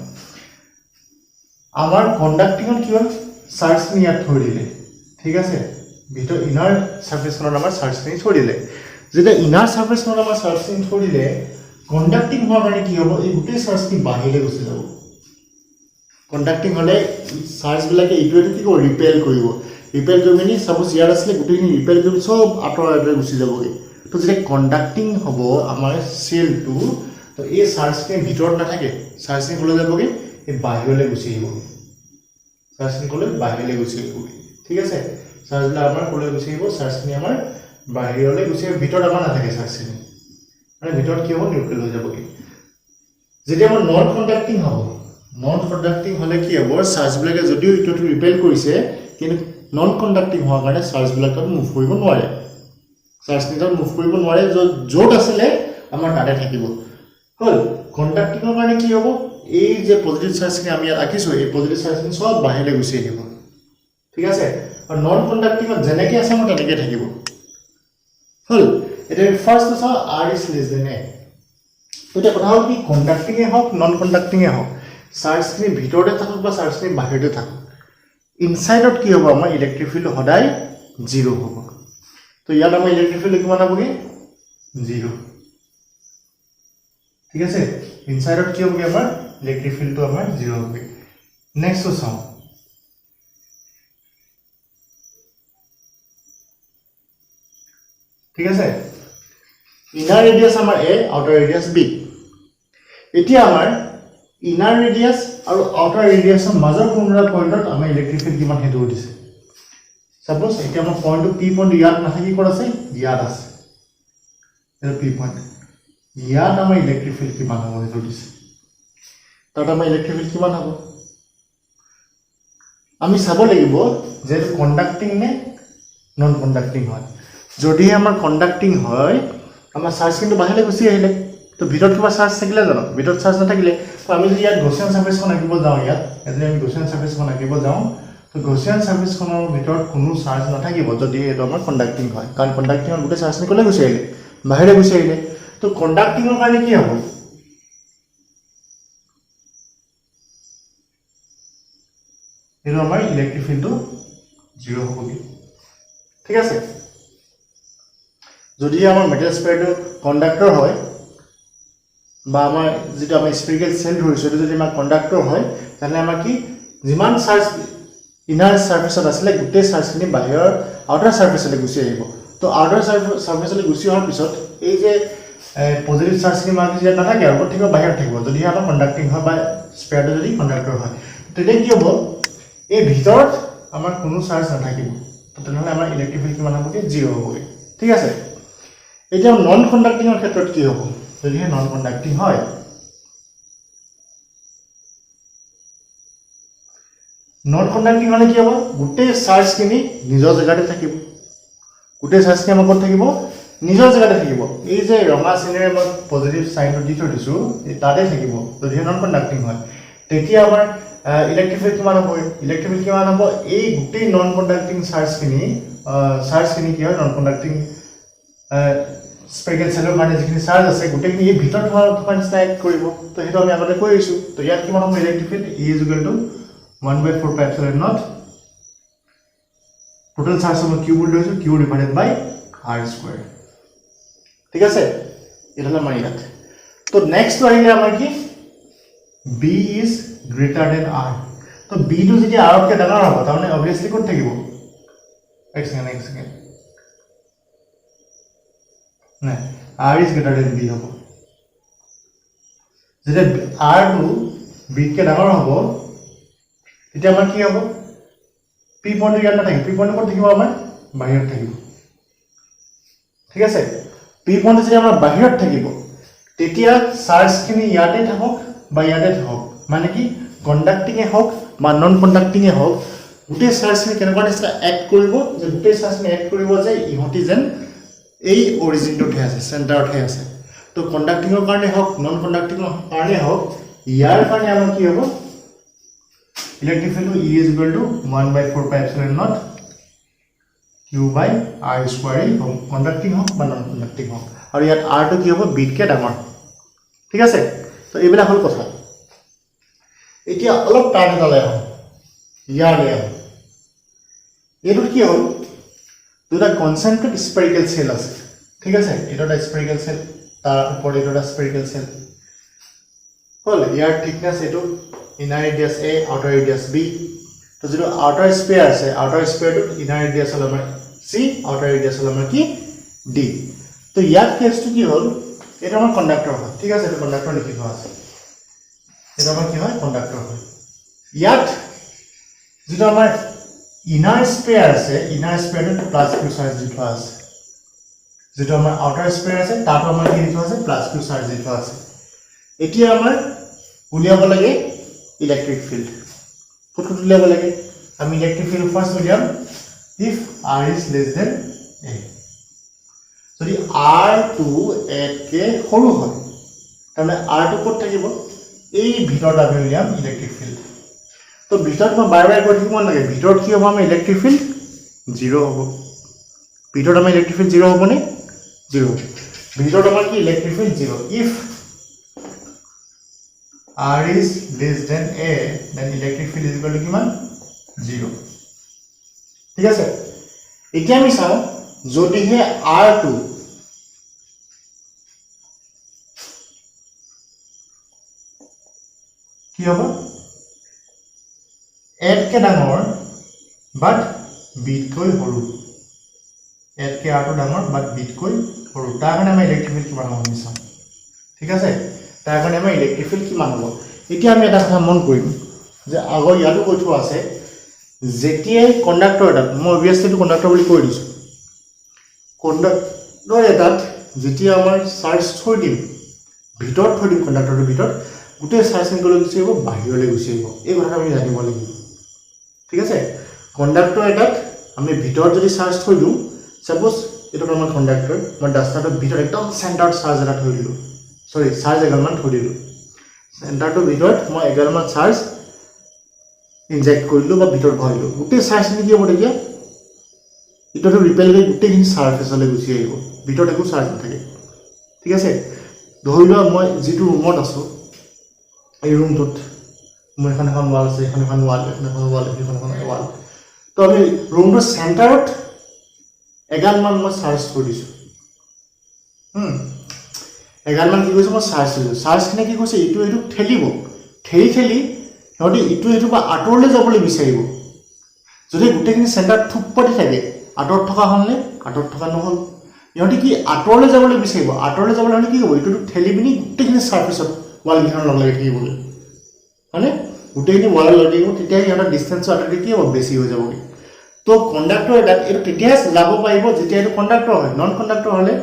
আমাৰ কন্ডাক্টিংত কি হ'ল চাৰ্জ নি ইয়াত থৈ দিলে ঠিক আছে ভিতৰ ইনাৰ সাৰফেস খনত আমাৰ চাৰ্জ নি থৈ দিলে যেতিয়া ইনাৰ সাৰফেস খনত আমাৰ চাৰ্জ নি থৈ দিলে কন্ডাক্টিং হোৱাৰ কাৰণে কি হ'ব এই গোটেই চাৰ্জ নি বাহিৰলৈ গুচি যাব কন্ডাক্টিং হলে চাৰ্জ বিলাকে ইটোৱে কি কৰিব ৰিপেল কৰিব ৰিপেল কৰি মিনি সাপোজ ইয়াৰ আসলে গোটেইখিনি ৰিপেল কৰি সব আঁতৰাই গুচি যাবগে তো যেতিয়া কন্ডাক্টিং হ'ব আমাৰ সেলটো তো এই চাৰ্জখিনি ভিতৰত নাথাকে চাৰ্জখিনি কলৈ যাবগে এই বাহিৰলৈ গুচি আহিব চাৰ্জখিনি কলৈ বাহিৰলৈ গুচি আহিব ঠিক আছে চাৰ্জবিলাক আমাৰ কলৈ গুচি আহিব চাৰ্জখিনি আমাৰ বাহিৰলৈ গুচি আহিব ভিতৰত আমাৰ নাথাকে চাৰ্জখিনি মানে ভিতৰত কি হ'ব নিউট্ৰেল হৈ যাবগে যেতিয়া আমাৰ নন কন্ডাক্টিং হ'ব নন কন্ডাক্টিং হলে কি হ'ব চাৰ্জবিলাকে যদিও ইটো ৰিপেল কৰিছে কিন্তু নন কন্ডাক্টিং হোৱাৰ কাৰণে চাৰ্জবিলাকত মুভ কৰিব নোৱাৰে চাৰ্জবিলাক মুভ কৰিব নোৱাৰে য'ত আছিলে আমাৰ তাতে থাকিব হল কন্ডাক্টিংৰ কাৰণে কি হ'ব এই যে পজিটিভ চাৰ্জখিনি আমি ইয়াত ৰাখিছো এই পজিটিভ চাৰ্জখিনি সব বাহিৰলৈ গুচি আহিব ঠিক আছে আৰু নন কন্ডাক্টিংত যেনেকৈ আছে আমাৰ তেনেকৈ থাকিব হল এটা ফাৰ্স্ট আছে r is less than a এটা কথা হ'ল কি কন্ডাক্টিংয়ে হওক নন কন্ডাক্টিংয়ে হওক চাৰ্জখিনি ভিতৰতে থাকক বা চাৰ্জখিনি বাহিৰতে থাকক ইনসাইডত কি হ'ব আমাৰ ইলেক্ট্ৰিক ফিল্ড সদায় 0 হ'ব তো ইয়াত আমাৰ ইলেক্ট্ৰিক ফিল্ড কিমান হ'বগে 0 ঠিক আছে ইনসাইডত কি হ'বগে আমাৰ ইলেক্ট্ৰিক ফিল্ডটো আমাৰ 0 হ'বগে নেক্সট চাওঁ ঠিক আছে ইনাৰ ৰেডিয়াস আমাৰ a আউটাৰ ৰেডিয়াস b এতিয়া আমাৰ ইনাৰ ৰেডিয়াস আৰু আউটাৰ ৰেডিয়াসৰ মাজৰ কোনটা পইণ্টত আমাৰ ইলেক্ট্ৰিক ফিল্ড কিমান হেতু দিছে সাপোজ এতিয়া আমাৰ পইণ্টটো p পইণ্ট ইয়াত নাথাকি ক'ত আছে ইয়াত আছে এটা p পইণ্ট ইয়াত আমাৰ ইলেক্ট্ৰিক ফিল্ড কিমান হ'ব হেতু দিছে তাত আমাৰ ইলেক্ট্ৰিক ফিল্ড কিমান হ'ব আমি চাব লাগিব যে কন্ডাক্টিং নে নন কন্ডাক্টিং হয় যদি আমাৰ কন্ডাক্টিং হয় আমাৰ চাৰ্জ কিন্তু বাহিৰলৈ গুচি আহিলে তো ভিতৰত কিবা চাৰ্জ থাকিলে জানো ভিতৰত চাৰ্জ নাথাকিলে তো আমি যদি ইয়াত গছিয়ান সাৰফেসখন আঁকিব যাওঁ ইয়াত যদি আমি গছিয়ান সাৰফেসখন আঁকিব যাওঁ তো গছিয়ান সাৰফেসখনৰ ভিতৰত কোনো চাৰ্জ নাথাকিব যদি এটো আমাৰ কন্ডাক্টিং হয় কাৰণ কন্ডাক্টিংৰ গোটে চাৰ্জ নিকলে গুচি আহিলে বাহিৰলৈ গুচি আহিলে তো কন্ডাক্টিংৰ কাৰণে কি হ'ব এটো আমাৰ ইলেক্ট্ৰিক ফিল্ডটো 0 হ'বগে ঠিক আছে যদি আমাৰ মেটেল স্পেয়াৰটো কন্ডাক্টৰ হয় বা আমাৰ যেটো আমাৰ স্পিৰিকেল সেল ধৰিছো যদি আমাৰ কন্ডাক্টৰ হয় তাহলে আমাৰ কি যিমান চাৰ্জ ইনাৰ সাৰফেসত আছে গোটে চাৰ্জখিনি বাহিৰৰ আউটাৰ সাৰফেসলৈ গুচি আহিব তো আউটাৰ সাৰফেসলৈ গুচি অহাৰ পিছত এই যে পজিটিভ চাৰ্জখিনি মাৰ্ক ইয়াত নাথাকে আৰু ঠিক বাহিৰত থাকিব যদি আমাৰ কন্ডাক্টিং হয় বা স্পেয়াৰটো যদি কন্ডাক্টৰ হয় তেতিয়া কি হ'ব এই ভিতৰত আমাৰ কোনো চাৰ্জ নাথাকিব তো তেনেহলে আমাৰ ইলেক্ট্ৰিক ফিল্ড কিমান হ'ব 0 হ'ব ঠিক আছে এতিয়া নন কন্ডাক্টিংৰ ক্ষেত্ৰত কি হ'ব যদি নন কন্ডাক্টিং হয় নন কন্ডাক্টিং হলে কি হ'ব গোটে চাৰ্জখিনি নিজৰ জায়গাতে থাকিব গোটে চাৰ্জখিনি আমাৰ ক'ত থাকিব নিজৰ জায়গাতে থাকিব এই যে ৰঙা চিনেৰে মই পজিটিভ সাইনটো দি থৈ দিছো এই তাতে থাকিব যদি নন কন্ডাক্টিং হয় তেতিয়া আমাৰ ইলেক্ট্ৰিক ফিল্ড কিমান হ'ব ইলেক্ট্ৰিক ফিল্ড কিমান হ'ব এই গোটে নন কন্ডাক্টিং চাৰ্জখিনি কি হয় নন কন্ডাক্টিং স্পেৰিকেল সেলৰ কাৰণে যিখিনি চাৰ্জ আছে গোটেইখিনি এই ভিতৰত থকা নিচিনা এড কৰিব তো হেতু আমি আগতে কৈ আছো তো ইয়াত কিমান হ'ব electric field E = 1/4πε0 total charge হ'ব q বুলি লৈছো q ডিভাইডেড বাই r² ঠিক আছে এটা হলো আমাৰ ইয়াত তো নেক্সট আহিলে আমাৰ কি b is greater than r তো b টো যদি r তকৈ ডাঙৰ হ'ব তাৰমানে obviously ক'ত থাকিব এক সেকেন্ড না r is greater than b হ'ব যদি r টো b কে ডাঙৰ হ'ব তেতিয়া আমাৰ কি হ'ব p পইণ্ট ইয়াত নাথাকিব p পইণ্ট ক'ত থাকিব আমাৰ বাহিৰত থাকিব ঠিক আছে p পইণ্ট যদি আমাৰ বাহিৰত থাকিব তেতিয়া চাৰ্জখিনি ইয়াতে থাকক বা ইয়াতে থাকক মানে কি কন্ডাক্টিং এ হওক বা নন কন্ডাক্টিং এ হওক গোটে চাৰ্জখিনি কেনেকুৱা নিচিনা এড কৰিব যে গোটে চাৰ্জখিনি এড কৰিব যে ইহঁতি যেন এই অৰিজিনটোতে আছে সেন্টাৰতে আছে তো কন্ডাক্টিংৰ কাৰণে হওক নন কন্ডাক্টিংৰ কাৰণে হওক ইয়াৰ কাৰণে আমাৰ কি হ'ব electric field E = 1/4πε0 q by r² conducting হওক বা নন কন্ডাক্টিং হওক আৰু ইয়াত r টো কি হ'ব b কে ডাঙৰ ঠিক আছে তো এইবিলাক হল কথা এতিয়া অলপ টান এটা লয় ইয়ালে এইটো কি হ'ল দুটা কনসেন্ট্ৰিক স্পেৰিকেল সেল আছে ঠিক আছে এটা স্পেৰিকেল সেল তাৰ ওপৰত এটা স্পেৰিকেল সেল হল ইয়াৰ থিকনেস এটো ইনাৰ ৰেডিয়াস a আউটাৰ ৰেডিয়াস b তো যেটো আউটাৰ স্পেয়াৰ আছে আউটাৰ স্পেয়াৰটো ইনাৰ ৰেডিয়াস হল আমাৰ c আউটাৰ ৰেডিয়াস হল আমাৰ কি d তো ইয়াত কেছটো কি হ'ল এটা আমাৰ কন্ডাক্টৰ হয় ঠিক আছে এটা কন্ডাক্টৰ লিখি থোৱা আছে এটা আমাৰ কি হয় কন্ডাক্টৰ হয় ইয়াত যেটো আমাৰ ইনাৰ স্পেয়াৰ আছে ইনাৰ স্পেয়াৰটো প্লাস q চাৰ্জ দি থোৱা আছে যেটো আমাৰ আউটাৰ স্পেয়াৰ আছে তাতো আমাৰ কি দি থোৱা আছে প্লাস q চাৰ্জ দি থোৱা আছে এতিয়া আমাৰ উলিয়াব লাগে ইলেক্ট্ৰিক ফিল্ড কত উলিয়াব লাগে আমি ইলেক্ট্ৰিক ফিল্ড ফাৰ্স্ট উলিয়াম if r is less than a যদি r টো a কে সৰু হয় তাহলে r টো কত থাকিব এই ভিতৰত আমি উলিয়াম ইলেক্ট্ৰিক ফিল্ড তো ভিতৰত মই বাৰে বাৰে কৈ থাকিব লাগে ভিতৰত কি হ'ব আমাৰ ইলেক্ট্ৰিক ফিল্ড 0 হ'ব ভিতৰত আমাৰ ইলেক্ট্ৰিক ফিল্ড 0 হ'বনে 0 ভিতৰত আমাৰ কি electric field 0 if r is less than a then electric field is equal to কিমান 0 ঠিক আছে এতিয়া আমি চাওঁ যদিহে R2 কি হ'ব এতকে ডাঙৰ বাট বিতকৈ সৰু এতকে R2 ডাঙৰ বাট বিতকৈ সৰু তাৰ কাৰণে আমি ইলেক্ট্ৰিক ফিল্ড কিমান হ'ব আমি চাওঁ ঠিক আছে তাৰ কাৰণে আমাৰ ইলেক্ট্ৰিক ফিল্ড কিমান হ'ব এতিয়া আমি এটা কথা মন কৰিম যে আগৰ ইয়াতো কৈ থোৱা আছে যেতিয়াই কণ্ডাক্টৰ এটাত মই অবভিয়াছলি কণ্ডাক্টৰ বুলি কৈ দিছোঁ কণ্ডাক্টৰ এটাত যেতিয়া আমাৰ চাৰ্জ থৈ দিম ভিতৰত থৈ দিম কণ্ডাক্টৰটোৰ ভিতৰত গোটেই চাৰ্জখিনি গ'লে গুচি আহিব বাহিৰলৈ গুচি আহিব এই কথাটো আমি জানিব লাগিব ঠিক আছে কণ্ডাক্টৰ এটাত আমি ভিতৰত যদি চাৰ্জ থৈ দিওঁ সাপোজ এটা আমাৰ কণ্ডাক্টৰ মই ডাষ্টাৰটোৰ ভিতৰত একদম চেণ্টাৰত চাৰ্জ এটা থৈ দিলোঁ সৰি চাৰ্জ এগালমান থৈ দিলোঁ চেণ্টাৰটোৰ ভিতৰত মই এগালমান চাৰ্জ ইনজেক্ট কৰিলোঁ বা ভিতৰত ভৰাইলোঁ গোটেই চাৰ্জখিনি কি হ'ব তেতিয়া ইটোটো ৰিপেল কৰি গোটেইখিনি চাৰ্ফেচলৈ গুচি আহিব ভিতৰত একো চাৰ্জ নাথাকে ঠিক আছে ধৰি লোৱা মই যিটো ৰুমত আছোঁ এই ৰুমটোত মোৰ এখন ৱাল আছে এখন ৱাল ৱাল তো আমি ৰুমটোৰ চেণ্টাৰত এগালমান মই চাৰ্জ থৈ দিছোঁ এগালমান কি কৈছোঁ মই চাৰ্জ দিছোঁ চাৰ্জখিনি কি কৈছে ইটো এইটো ঠেলিব ঠেলি সিহঁতে ইটো এইটো বা আঁতৰলৈ যাবলৈ বিচাৰিব যদি গোটেইখিনি চেণ্টাৰত থুপ পাতি থাকে আঁতৰত থকা হ'লনে আঁতৰত থকা নহ'ল ইহঁতে কি আঁতৰলৈ যাবলৈ বিচাৰিব আঁতৰলৈ যাবলৈ হ'লে কি হ'ব ইটোটো ঠেলি পিনি গোটেইখিনি চাৰ্ফেচত ৱালকেইখনৰ লগ লাগি থাকিবগৈ হয়নে গোটেইখিনি ৱালত লাগি থাকিব তেতিয়া সিহঁতৰ ডিষ্টেঞ্চটো আঁতৰি কি হ'ব বেছি হৈ যাবগৈ তো কণ্ডাক্টৰ এটাত এইটো তেতিয়াহে যাব পাৰিব যেতিয়া এইটো কণ্ডাক্টৰ হয় নন কণ্ডাক্টৰ হ'লে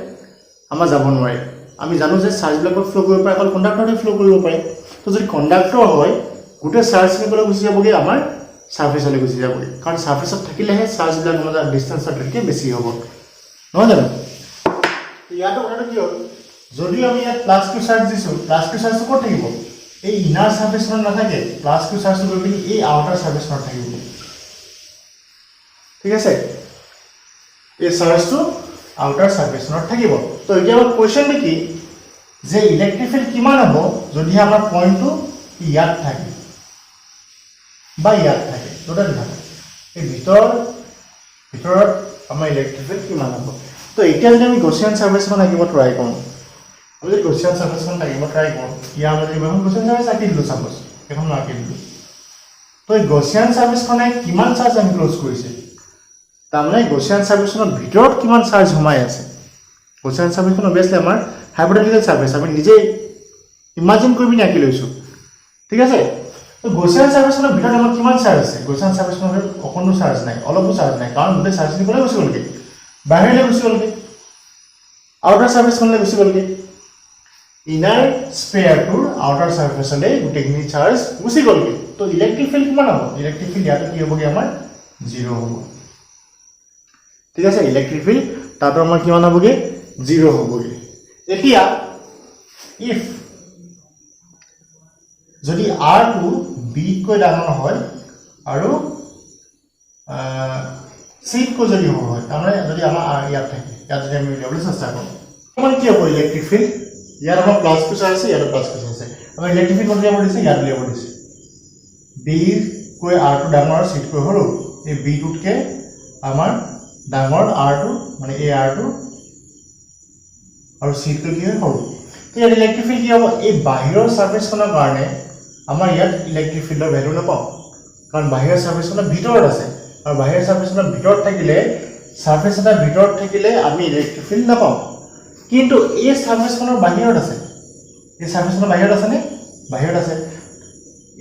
আমাৰ যাব নোৱাৰে আমি জানো যে চাৰ্জবিলাকত ফ্ল' কৰিব পাৰে অকল কণ্ডাক্টৰতে ফ্ল' কৰিব পাৰে তো যদি কণ্ডাক্টৰ হয় গোটেই চাৰ্জখিনি গ'লে গুচি যাবগৈ আমাৰ চাৰ্ফেচলৈ গুচি যাবগৈ কাৰণ চাৰ্ফেচত থাকিলেহে চাৰ্জবিলাক আমাৰ ডিষ্টেঞ্চ আঁতৰিতকৈ বেছি হ'ব নহয় জানো ইয়াতো কথাটো কি হ'ল যদি আমি ইয়াত প্লাছ কিউ চাৰ্জ দিছোঁ প্লাছ কিউ চাৰ্জটো ক'ত থাকিব এই ইনাৰ চাৰ্ফেচখনত নাথাকে প্লাছ কিউ চাৰ্জটো গৈ পিনি এই আউটাৰ চাৰ্ফেচখনত থাকিব ঠিক আছে এই চাৰ্জটো আউটাৰ চাৰ্ফেচখনত থাকিব তো এতিয়া আমাৰ কুৱেশ্যনটো কি যে ইলেক্ট্ৰিক ফিল্ড কিমান হ'ব যদিহে আমাৰ পইণ্টটো ইয়াত থাকে বা ইয়াত থাকে দুটা থাকে এই ভিতৰত আমাৰ ইলেক্ট্ৰিক ফিল্ড কিমান হ'ব তো এতিয়া যদি আমি গছিয়ান চাৰ্ফেচখন আঁকিব ট্ৰাই কৰোঁ আমি যদি গছিয়ান চাৰ্ফেচখন আঁকিব ট্ৰাই কৰোঁ ইয়াৰ মাজত এখন গছিয়ান চাৰ্ফেচ আঁকি দিলোঁ চাপ'জ এখন আঁকি দিলোঁ তো এই গছিয়ান চাৰ্ফেচখনে কিমান চাৰ্জ এনক্ল'জ কৰিছে তাৰমানে গছিয়ান চাৰ্ফেচখনৰ ভিতৰত কিমান চাৰ্জ সোমাই আছে গছিয়ান চাৰ্ফেচখন অভিয়াছলি আমাৰ হাইপথেটিকেল চাৰ্ফেচ আমি নিজেই ইমাজিন কৰি পিনি আঁকি লৈছোঁ ঠিক আছে তো গছিয়ান চাৰ্ফেচখনৰ ভিতৰত আমাৰ কিমান চাৰ্জ আছে গছিয়ান চাৰ্ফেচখনৰ ভিতৰত অকণো চাৰ্জ নাই অলপো চাৰ্জ নাই কাৰণ গোটেই চাৰ্জখিনি ক'লৈ গুচি গ'লগৈ বাহিৰলৈ গুচি গ'লগৈ আউটাৰ চাৰ্ফেচখনলৈ গুচি গ'লগৈ ইনাৰ স্পেয়াৰটোৰ আউটাৰ চাৰ্ফেচলৈ গোটেইখিনি চাৰ্জ গুচি গ'লগৈ তো ইলেক্ট্ৰিক ফিল্ড কিমান হ'ব ইলেক্ট্ৰিক ফিল্ড ইয়াতে কি হ'বগৈ আমাৰ 0 হ'ব ঠিক আছে ইলেক্ট্ৰিক ফিল্ড তাতো আমাৰ কিমান হ'বগৈ 0 হ'বগৈ এতিয়া ইফ যদি R2 বিতকৈ ডাঙৰ হয় আৰু চিতকৈ যদি সৰু হয় তাৰমানে যদি আমাৰ ইয়াত থাকে ইয়াত যদি আমি উলিয়াবলৈ চেষ্টা কৰোঁ আমাৰ কি হ'ব ইলেক্ট্ৰিক ফিল্ড ইয়াত আমাৰ প্লাছ কিউ চাৰ্জ আছে ইয়াত প্লাছ কিউ চাৰ্জ আছে আমাৰ ইলেক্ট্ৰিক ফিল্ড উলিয়াব দিছে ইয়াত উলিয়াব দিছে বিতকৈ R2 ডাঙৰ আৰু চিতকৈ সৰু এই বিটোতকৈ আমাৰ ডাঙৰ R2 মানে এই R2 আৰু চিতকৈ কি হয় সৰু তো ইয়াত ইলেক্ট্ৰিক ফিল্ড কি হ'ব এই বাহিৰৰ চাৰ্ফেচখনৰ কাৰণে আমাৰ ইয়াত ইলেক্ট্ৰিক ফিল্ডৰ ভেলু নাপাওঁ কাৰণ বাহিৰৰ চাৰ্ফেচখনৰ ভিতৰত আছে আৰু বাহিৰৰ চাৰ্ফেচখনৰ ভিতৰত থাকিলে চাৰ্ফেচ এটা ভিতৰত থাকিলে আমি ইলেক্ট্ৰিক ফিল্ড নাপাওঁ কিন্তু এই চাৰ্ফেচখনৰ বাহিৰত আছে এই চাৰ্ফেচখনৰ বাহিৰত আছেনে বাহিৰত আছে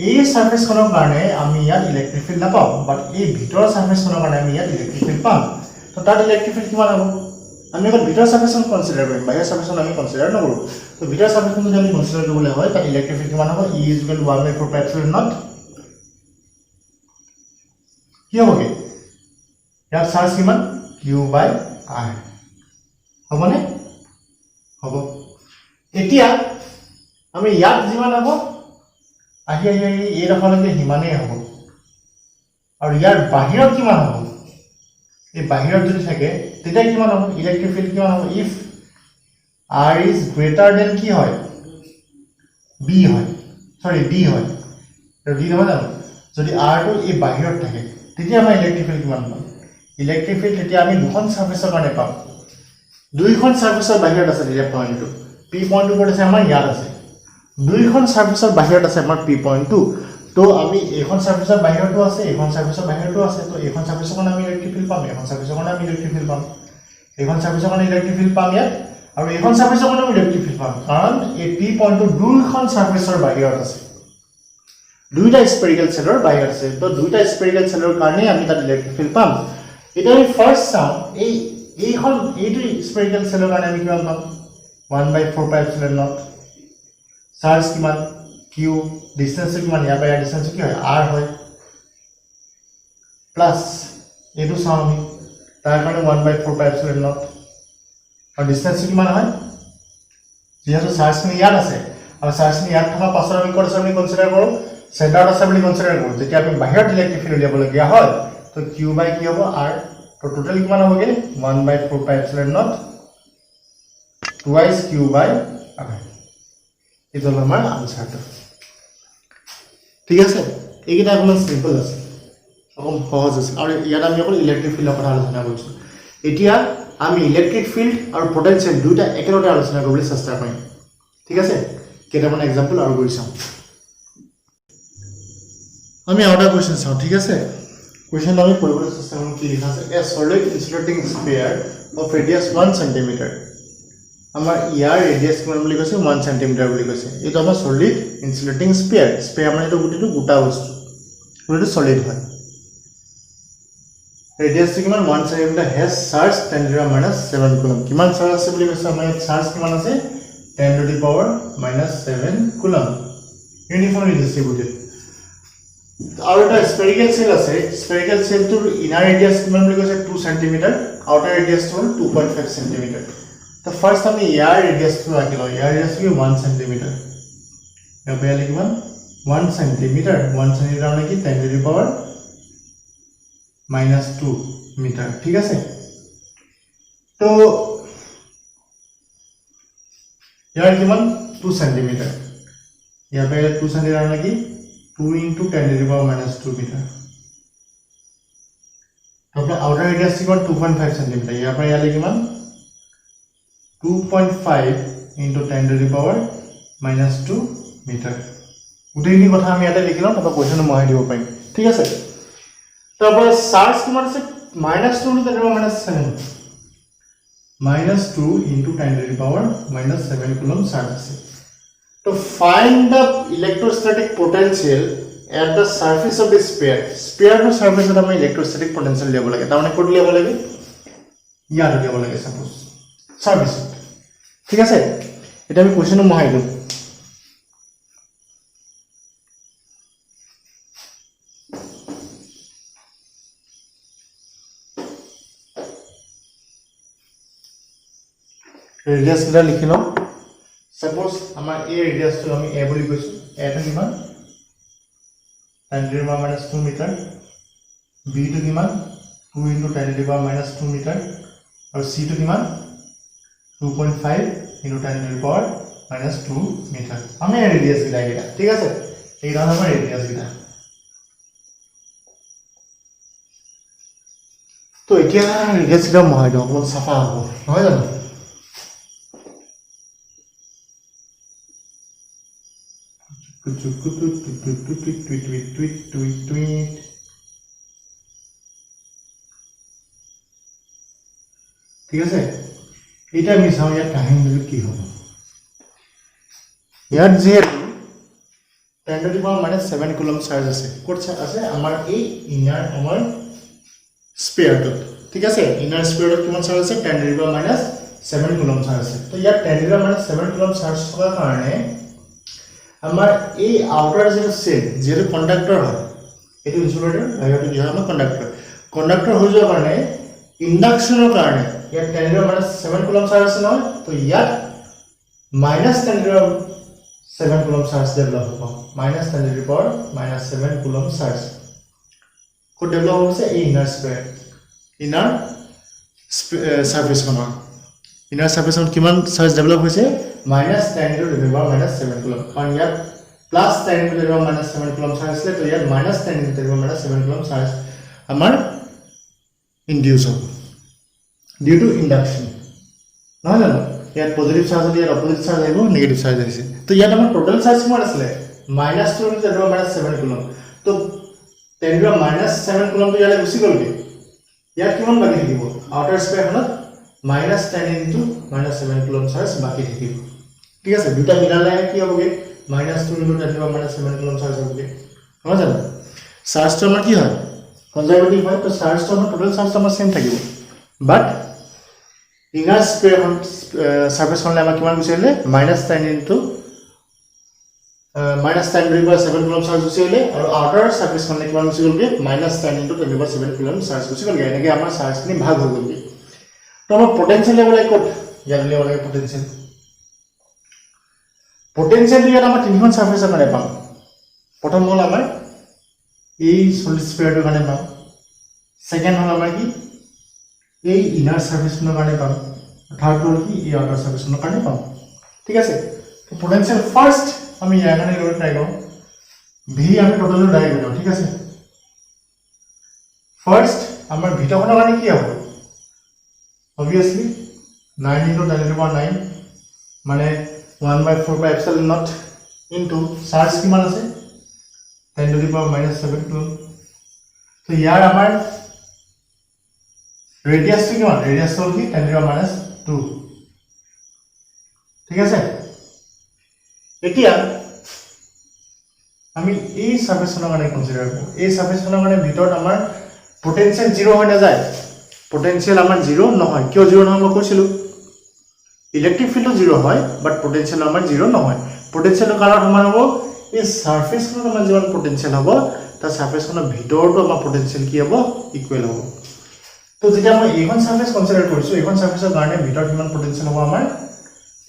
এই চাৰ্ফেচখনৰ কাৰণে আমি ইয়াত ইলেক্ট্ৰিক ফিল্ড নাপাওঁ বাট এই ভিতৰৰ চাৰ্ফেচখনৰ কাৰণে আমি ইয়াত ইলেক্ট্ৰিক ফিল্ড পাম তো তাত ইলেক্ট্ৰিক ফিল্ড কিমান হ'ব আমি অকল ভিতৰৰ চাৰ্ফেচখন কনচিডাৰ কৰিম বাহিৰৰ চাৰ্ফেচখন আমি কনচিডাৰ নকৰোঁ তো ভিতৰৰ চাৰ্ফেচখন যদি আমি কনচিডাৰ কৰিবলৈ হয় তাত ইলেক্ট্ৰিক ফিল্ড কিমান হ'ব E = 1/4 কি হ'বগৈ ইয়াত চাৰ্জ কিমান Q/R হ'বনে হ'ব এতিয়া আমি ইয়াত যিমান হ'ব আহি এই ডোখৰলৈকে সিমানেই হ'ব আৰু ইয়াৰ বাহিৰত কিমান হ'ব এই বাহিৰত যদি থাকে তেতিয়া কিমান হ'ব ইলেক্ট্ৰিক ফিল্ড কিমান হ'ব if R is greater than কি হয় B হয় সৰি D হয় আৰু D নহয় জানো যদি R টো এই বাহিৰত থাকে তেতিয়া আমাৰ ইলেক্ট্ৰিক ফিল্ড কিমান পাম ইলেক্ট্ৰিক ফিল্ড এতিয়া আমি দুখন সাৰফেসৰ কাৰণে পাম দুইখন সাৰফেসৰ বাহিৰত আছে এতিয়া পইণ্টটো পি পইণ্টটো ক'ত আছে আমাৰ ইয়াত আছে দুইখন সাৰফেসৰ বাহিৰত আছে আমাৰ পি পইণ্টটো তো আমি এখন সাৰফেসৰ বাহিৰটো আছে এখন সাৰফেসৰ বাহিৰটো আছে তো এখন সাৰফেসৰ কাৰণে আমি ইলেক্ট্ৰিক ফিল্ড পাম এখন সাৰফেসৰ কাৰণে আমি ইলেক্ট্ৰিক ফিল্ড পাম এখন সাৰফেসৰ কাৰণে ইলেক্ট্ৰিক ফিল্ড পাম ইয়াত আৰু এখন সাৰফেসৰ কাৰণে আমি ইলেক্ট্ৰিক ফিল্ড পাম কাৰণ এই পি পইণ্টটো দুইখন সাৰফেসৰ বাহিৰত আছে দুইটা স্পেৰিকেল সেলৰ বাহিৰত আছে তো দুইটা স্পেৰিকেল সেলৰ কাৰণে আমি তাত ইলেক্ট্ৰিক ফিল্ড পাম এটা আমি ফাৰ্স্ট চাওঁ এইখন এইটো স্পেৰিকেল সেলৰ কাৰণে আমি কিমান পাম 1/4πε0 চাৰ্জ কিমান q ডিসটেন্স কিমান ইয়াৰ পৰা ডিসটেন্স কি হয় r হয় প্লাস এইটো চাওঁ আমি তাৰ কাৰণে 1/4πε0 আৰু ডিসটেন্স কিমান হয় যেহেতু চাৰ্জখিনি ইয়াত আছে আৰু চাৰ্জখিনি ইয়াত থকা পাছত আমি ক'ত আছে আমি কনসিডাৰ কৰোঁ সেন্টাৰত আছে বুলি কনসিডাৰ কৰোঁ যেতিয়া আমি বাহিৰত ইলেক্ট্ৰিক ফিল্ড উলিয়াবলগীয়া হয় তো q বাই কি হ'ব r তো টোটাল কিমান হ'বগে 1/4πε0 twice q by r এইটো হ'ল আমাৰ আনসাৰটো ঠিক আছে এইকেইটা অকমান সিম্পল আছে অকম সহজ আছে আৰু ইয়াত আমি অকল ইলেক্ট্ৰিক ফিল্ডৰ কথা আলোচনা কৰিছোঁ এতিয়া আমি ইলেক্ট্ৰিক ফিল্ড আৰু পটেনশিয়েল দুটা একেলগে আলোচনা কৰিবলৈ চেষ্টা কৰিম ঠিক আছে কেইটামান এক্সাম্পল আৰু কৰি চাওঁ আমি আউটাৰ কোৱেশ্চন চাওঁ ঠিক আছে কোৱেশ্চন আমি পঢ়িবলৈ চেষ্টা কৰিম কি লিখা আছে a solid insulating sphere of radius 1 centimetre আমাৰ ইয়াৰ ৰেডিয়াস কিমান বুলি কৈছে 1 সেন্টিমিটাৰ বুলি কৈছে এইটো আমাৰ সলিড ইনসুলেটিং স্ফিয়াৰ মানে এইটো গুটিটো গোটা বস্তু গুটিটো সলিড হয় ৰেডিয়াস কিমান 1 সেন্টিমিটাৰ হেজ চাৰ্জ 10⁻⁷ কুলম কিমান চাৰ্জ আছে বুলি কৈছে আমাৰ চাৰ্জ কিমান আছে 10⁻⁷ কুলম ইউনিফৰ্মলি ডিস্ট্ৰিবিউটেড আৰু এটা স্পেৰিকেল সেল আছে স্পেৰিকেল সেলটোৰ ইনাৰ ৰেডিয়াস কিমান বুলি কৈছে 2 সেন্টিমিটাৰ আউটাৰ ৰেডিয়াসটো হ'ল 2.5 সেন্টিমিটাৰ तो फर्स्ट हम यार रेडियस को आके लो यार रेडियस की 1 सेंटीमीटर यहाँ पे लिखा 1 सेंटीमीटर माने कि 10⁻⁻² मीटर ठीक है तो यार किमान 2 सेंटीमीटर यहाँ पे 2 सेंटीमीटर माने कि 2 × 10⁻⁻² मीटर तो अपना आउटर रेडियस किमान 2.5 सेंटीमीटर यहाँ पर यार किमान 2.5 into 10⁻⁻² मीटर উটেইনি কথা আমি এটা লিখিলাম তবে কোৱেশ্চন মই দিব পাৰিম ঠিক আছে তারপর চার্জ কিমান আছে -2 into 10⁻⁷ -2 into 10⁻⁻7 কুলম চার্জ আছে তো find the electrostatic potential at the surface of the sphere no surface of the electrostatic potential লিয়াব লাগে তাৰ মানে ক'ত লিয়াব লাগে ইয়াত লিয়াব লাগে সাপোজ সাৰ্ভিস ঠিক আছে এটা আমি কোশ্চেন মহাই দিম ৰেডিয়াস এটা লিখি লম সাপোজ আমাৰ এই ৰেডিয়াসটো আমি a বুলি কৈছো এটা কিমান 10⁻⁻² মিটাৰ b টো কিমান 2 × 10⁻⁻² মিটাৰ আৰু c টো কিমান 2.5 into 10⁻⁻² मीटर हमें रेडियस गिरा ठीक है ये रहा हमारा रेडियस गिरा तो এতিয়া रेडियस गिरा মহাই দিও অকল সাফা হ'ব নহয় জানো ঠিক আছে এটা আমি চাওঁ ইয়াত কাহিনীটো কি হ'ব ইয়াত যেহেতু 10⁻⁷ কুলম চাৰ্জ আছে ক'ত আছে আমাৰ এই ইনাৰ আমাৰ স্ফিয়াৰটো ঠিক আছে ইনাৰ স্ফিয়াৰটো কিমান চাৰ্জ আছে 10⁻⁷ কুলম চাৰ্জ আছে তো ইয়াত 10⁻⁷ কুলম চাৰ্জ থকাৰ কাৰণে আমাৰ এই আউটাৰ যেটো কণ্ডাক্টৰ হয় এটো ইনসুলেটৰ আৰু এটো আমাৰ কণ্ডাক্টৰ হৈ যোৱাৰ কাৰণে ইন্ডাকশনৰ কাৰণে ইয়াত 10⁻⁷ কুলম চাৰ্জ আছে নহয় তো ইয়াত -10⁻⁷ কুলম চাৰ্জ ডেভেলপ হ'ব -10⁻⁷ কুলম চাৰ্জ কো ডেভেলপ হৈছে এই ইনাৰ সাৰফেসখনৰ ইনাৰ সাৰফেসখন কিমান চাৰ্জ ডেভেলপ হৈছে -10⁻⁷ কুলম কাৰণ ইয়াত +10⁻⁷ কুলম চাৰ্জ আছে তো ইয়াত -10⁻⁷ কুলম চাৰ্জ আমাৰ ইনডিউস হ'ব ডিউ টু ইন্ডাকশন নহয় জানো ইয়াত পজিটিভ চাৰ্জ আছে ইয়াত অপোজিট চাৰ্জ আহিব নেগেটিভ চাৰ্জ আহিছে তো ইয়াত আমাৰ টোটাল চাৰ্জ কিমান আছিলে -2 * 10⁻7 কুলম তো 10⁻7 কুলম তো ইয়ালে গুচি গ'লগে ইয়াত কিমান বাকি থাকিব আউটাৰ স্পেয়াৰখনত -10 * -7 কুলম চাৰ্জ বাকি থাকিব ঠিক আছে দুটা মিলালে কি হ'বগে -2 * 10⁻7 কুলম চাৰ্জ হ'বগে নহয় জানো চাৰ্জটো আমাৰ কি হয় কনজাৰভেটিভ হয় তো চাৰ্জটো আমাৰ টোটাল চাৰ্জটো আমাৰ সেম থাকিব বাট ইনাৰ স্পেয়াৰখন সাৰফেসখনলে আমাৰ কিমান গুছি আহিলে -10 - 10⁻7 কুলম চাৰ্জ গুছি আহিলে আৰু আউটাৰ সাৰফেসখনলে কিমান গুছি গ'লগে -10 * 10⁻7 কুলম চাৰ্জ গুছি গ'লগে এনেকে আমাৰ চাৰ্জখিনি ভাগ হৈ গ'লগে তো আমাৰ পটেনশিয়েল লেভেল ক'ত ইয়াত লেভেল পটেনশিয়েল ইয়াত আমাৰ তিনিখন সাৰফেসৰ কাৰণে পাম প্ৰথম হ'ল আমাৰ এই সলিড স্পেয়াৰটোৰ কাৰণে পাম সেকেন্ড হ'ল আমাৰ কি এই ইনাৰ সাৰফেসখনৰ কাৰণে পাম থাৰ্ড হ'ল কি এই আউটাৰ সাৰফেসখনৰ কাৰণে পাম ঠিক আছে তো পটেনশিয়েল ফাৰ্স্ট আমি ইয়াৰ কাৰণে লৈ ট্ৰাই কৰোঁ ভি আমি টোটালি ট্ৰাই কৰোঁ ঠিক আছে ফাৰ্স্ট আমাৰ ভিতৰখনৰ কাৰণে কি হ'ব obviously 9 * 10⁻9 মানে 1/4 ইনটু চাৰ্জ কিমান আছে 10⁻7 কুলম তো ইয়াৰ আমাৰ ৰেডিয়াস কিমান ৰেডিয়াস হ'ল কি 10⁻2 ঠিক আছে এতিয়া আমি এই সাৰফেসখনৰ কাৰণে কনসিডাৰ কৰোঁ এই সাৰফেসখনৰ কাৰণে ভিতৰত আমাৰ পটেনশিয়েল 0 হৈ নাযায় পটেনশিয়েল আমাৰ 0 নহয় কিয় 0 নহয় মই কৈছিলো ইলেক্ট্ৰিক ফিল্ডটো 0 হয় বাট পটেনশিয়েল আমাৰ 0 নহয় পটেনশিয়েলৰ কাৰণ সমান হ'ব এই সাৰফেসখনৰ আমাৰ যিমান পটেনশিয়েল হ'ব তাৰ সাৰফেসখনৰ ভিতৰটো আমাৰ পটেনশিয়েল কি হ'ব ইকুৱেল হ'ব তো যেতিয়া মই এইখন সাৰফেস কনসিডাৰ কৰিছো এইখন সাৰফেসৰ কাৰণে ভিতৰত কিমান পটেনশিয়েল হ'ব আমাৰ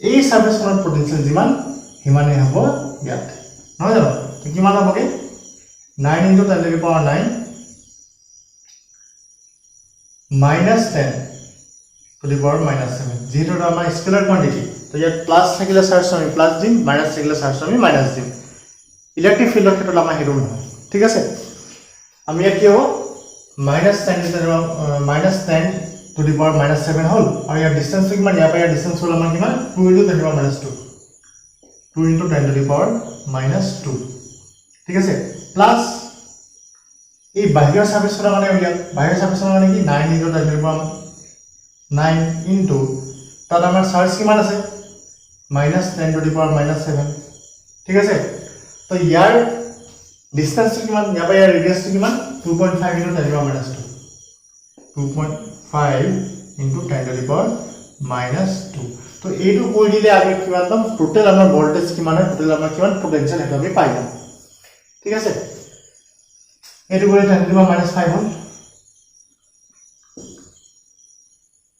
এই সাৰফেসখনৰ পটেনশিয়েল যিমান হিমানে হ'ব ইয়াত নহয় জানো তো কিমান হ'বগে 9 * 10⁻9 -10 to the power -7 যেহেতু আমাৰ স্কেলাৰ কোৱান্টিটি তো ইয়াত প্লাস থাকিলে চাৰ্জ আমি প্লাস দিম মাইনাস থাকিলে চাৰ্জ আমি মাইনাস দিম ইলেক্ট্ৰিক ফিল্ডৰ ক্ষেত্ৰত আমাৰ হেতু নহয় ঠিক আছে আমি ইয়াত কি হ'ব -10 to the power -7 হ'ল আৰু ইয়াৰ ডিসটেন্সটো কিমান ইয়াৰ পৰা ইয়াৰ ডিসটেন্স হ'ল আমাৰ কিমান 2 * 10⁻2 2 * 10 to the power -2 ঠিক আছে প্লাস এই বাহিৰৰ সাৰফেসৰ কাৰণে উলিয়াম বাহিৰৰ সাৰফেসৰ কাৰণে কি 9 * 10⁻9 ইনটু তাত আমাৰ চাৰ্জ কিমান আছে -10 to the power -7 ঠিক আছে তো ইয়াৰ ডিসটেন্সটো কিমান ইয়াৰ পৰা ইয়াৰ ৰেডিয়াসটো কিমান 2.5 * 10⁻2 2.5 * 10 to the power -2 তো এইটো কৈ দিলে আমি কিমান পাম টোটাল আমাৰ ভোল্টেজ কিমান হয় টোটাল আমাৰ কিমান পটেনশিয়েল এটা আমি পাই যাম ঠিক আছে এইটো কৰি 10 to the power -5 হ'ল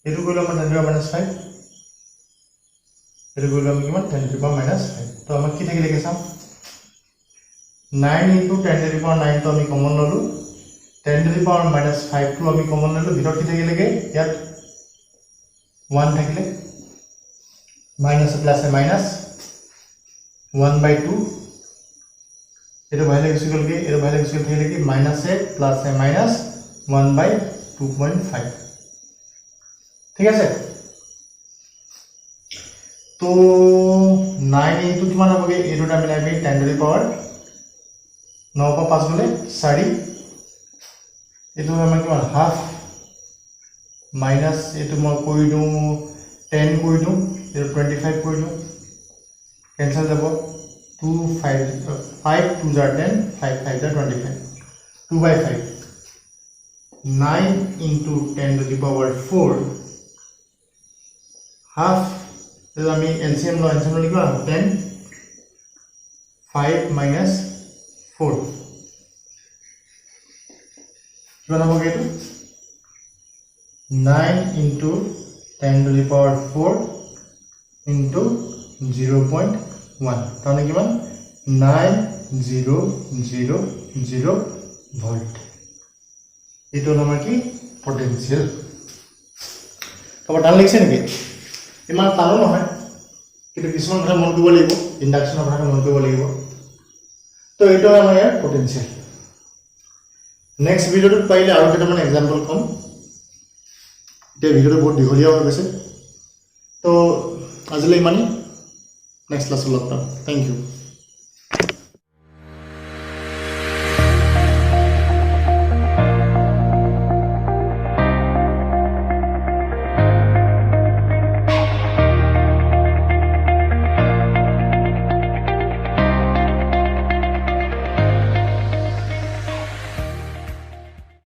এইটো কৰিলে আমাৰ 10 to the power -5 এইটো কৰিলে আমি কিমান 10 to the power -5 তো আমাক কি থাকিলে চাম 9 * 10 to the power 9 তো আমি কমন ললো 10 to the power -5 তো আমি কমন ললো ভিতৰত কি থাকিলেগে ইয়াত 1 থাকিলে মাইনাস প্লাসে মাইনাস 1/2 এটা বাইরে গুছি গলগে এটা বাইরে গুছি গল থাকিলে কি -1 প্লাসে মাইনাস 1/2.5 ঠিক আছে তো 9 ইনটু কিমান হ'বগে এইটোটা মিলাইবে 10 to the power 9 পৰা 5 গলে 4 এটো আমাৰ কিমান হাফ মাইনাস এটো মই কৰি দিও 10 কৰি দিও এটো 25 কৰি দিও কেনসেল যাব 2 5 5 2 are 10 5 5 are 25 2/5 9 into 10 to the power 4 half is আমি LCM লিখব 10 5 minus 4 কিমান হ'ব এইটো 9 into 10 to the power 4 into 0.1 তাহলে কিমান 9000 ভোল্ট এটো আমাৰ কি পটেনশিয়াল তবে টান লিখছে নেকি ইমান টানো নহয় কিন্তু কিছুমান কথা মন কৰিব লাগিব ইন্ডাকশনৰ কথা মন কৰিব লাগিব তো এটো আমাৰ ইয়াৰ পটেনশিয়াল নেক্সট ভিডিওত পাইলে আৰু কেইটামান এক্সাম্পল কম এতিয়া ভিডিঅ'টো বহুত দীঘলীয়া হৈ গৈছে তো আজিলৈ ইমানেই নেক্সট ক্লাছত লগ পাম থেংক ইউ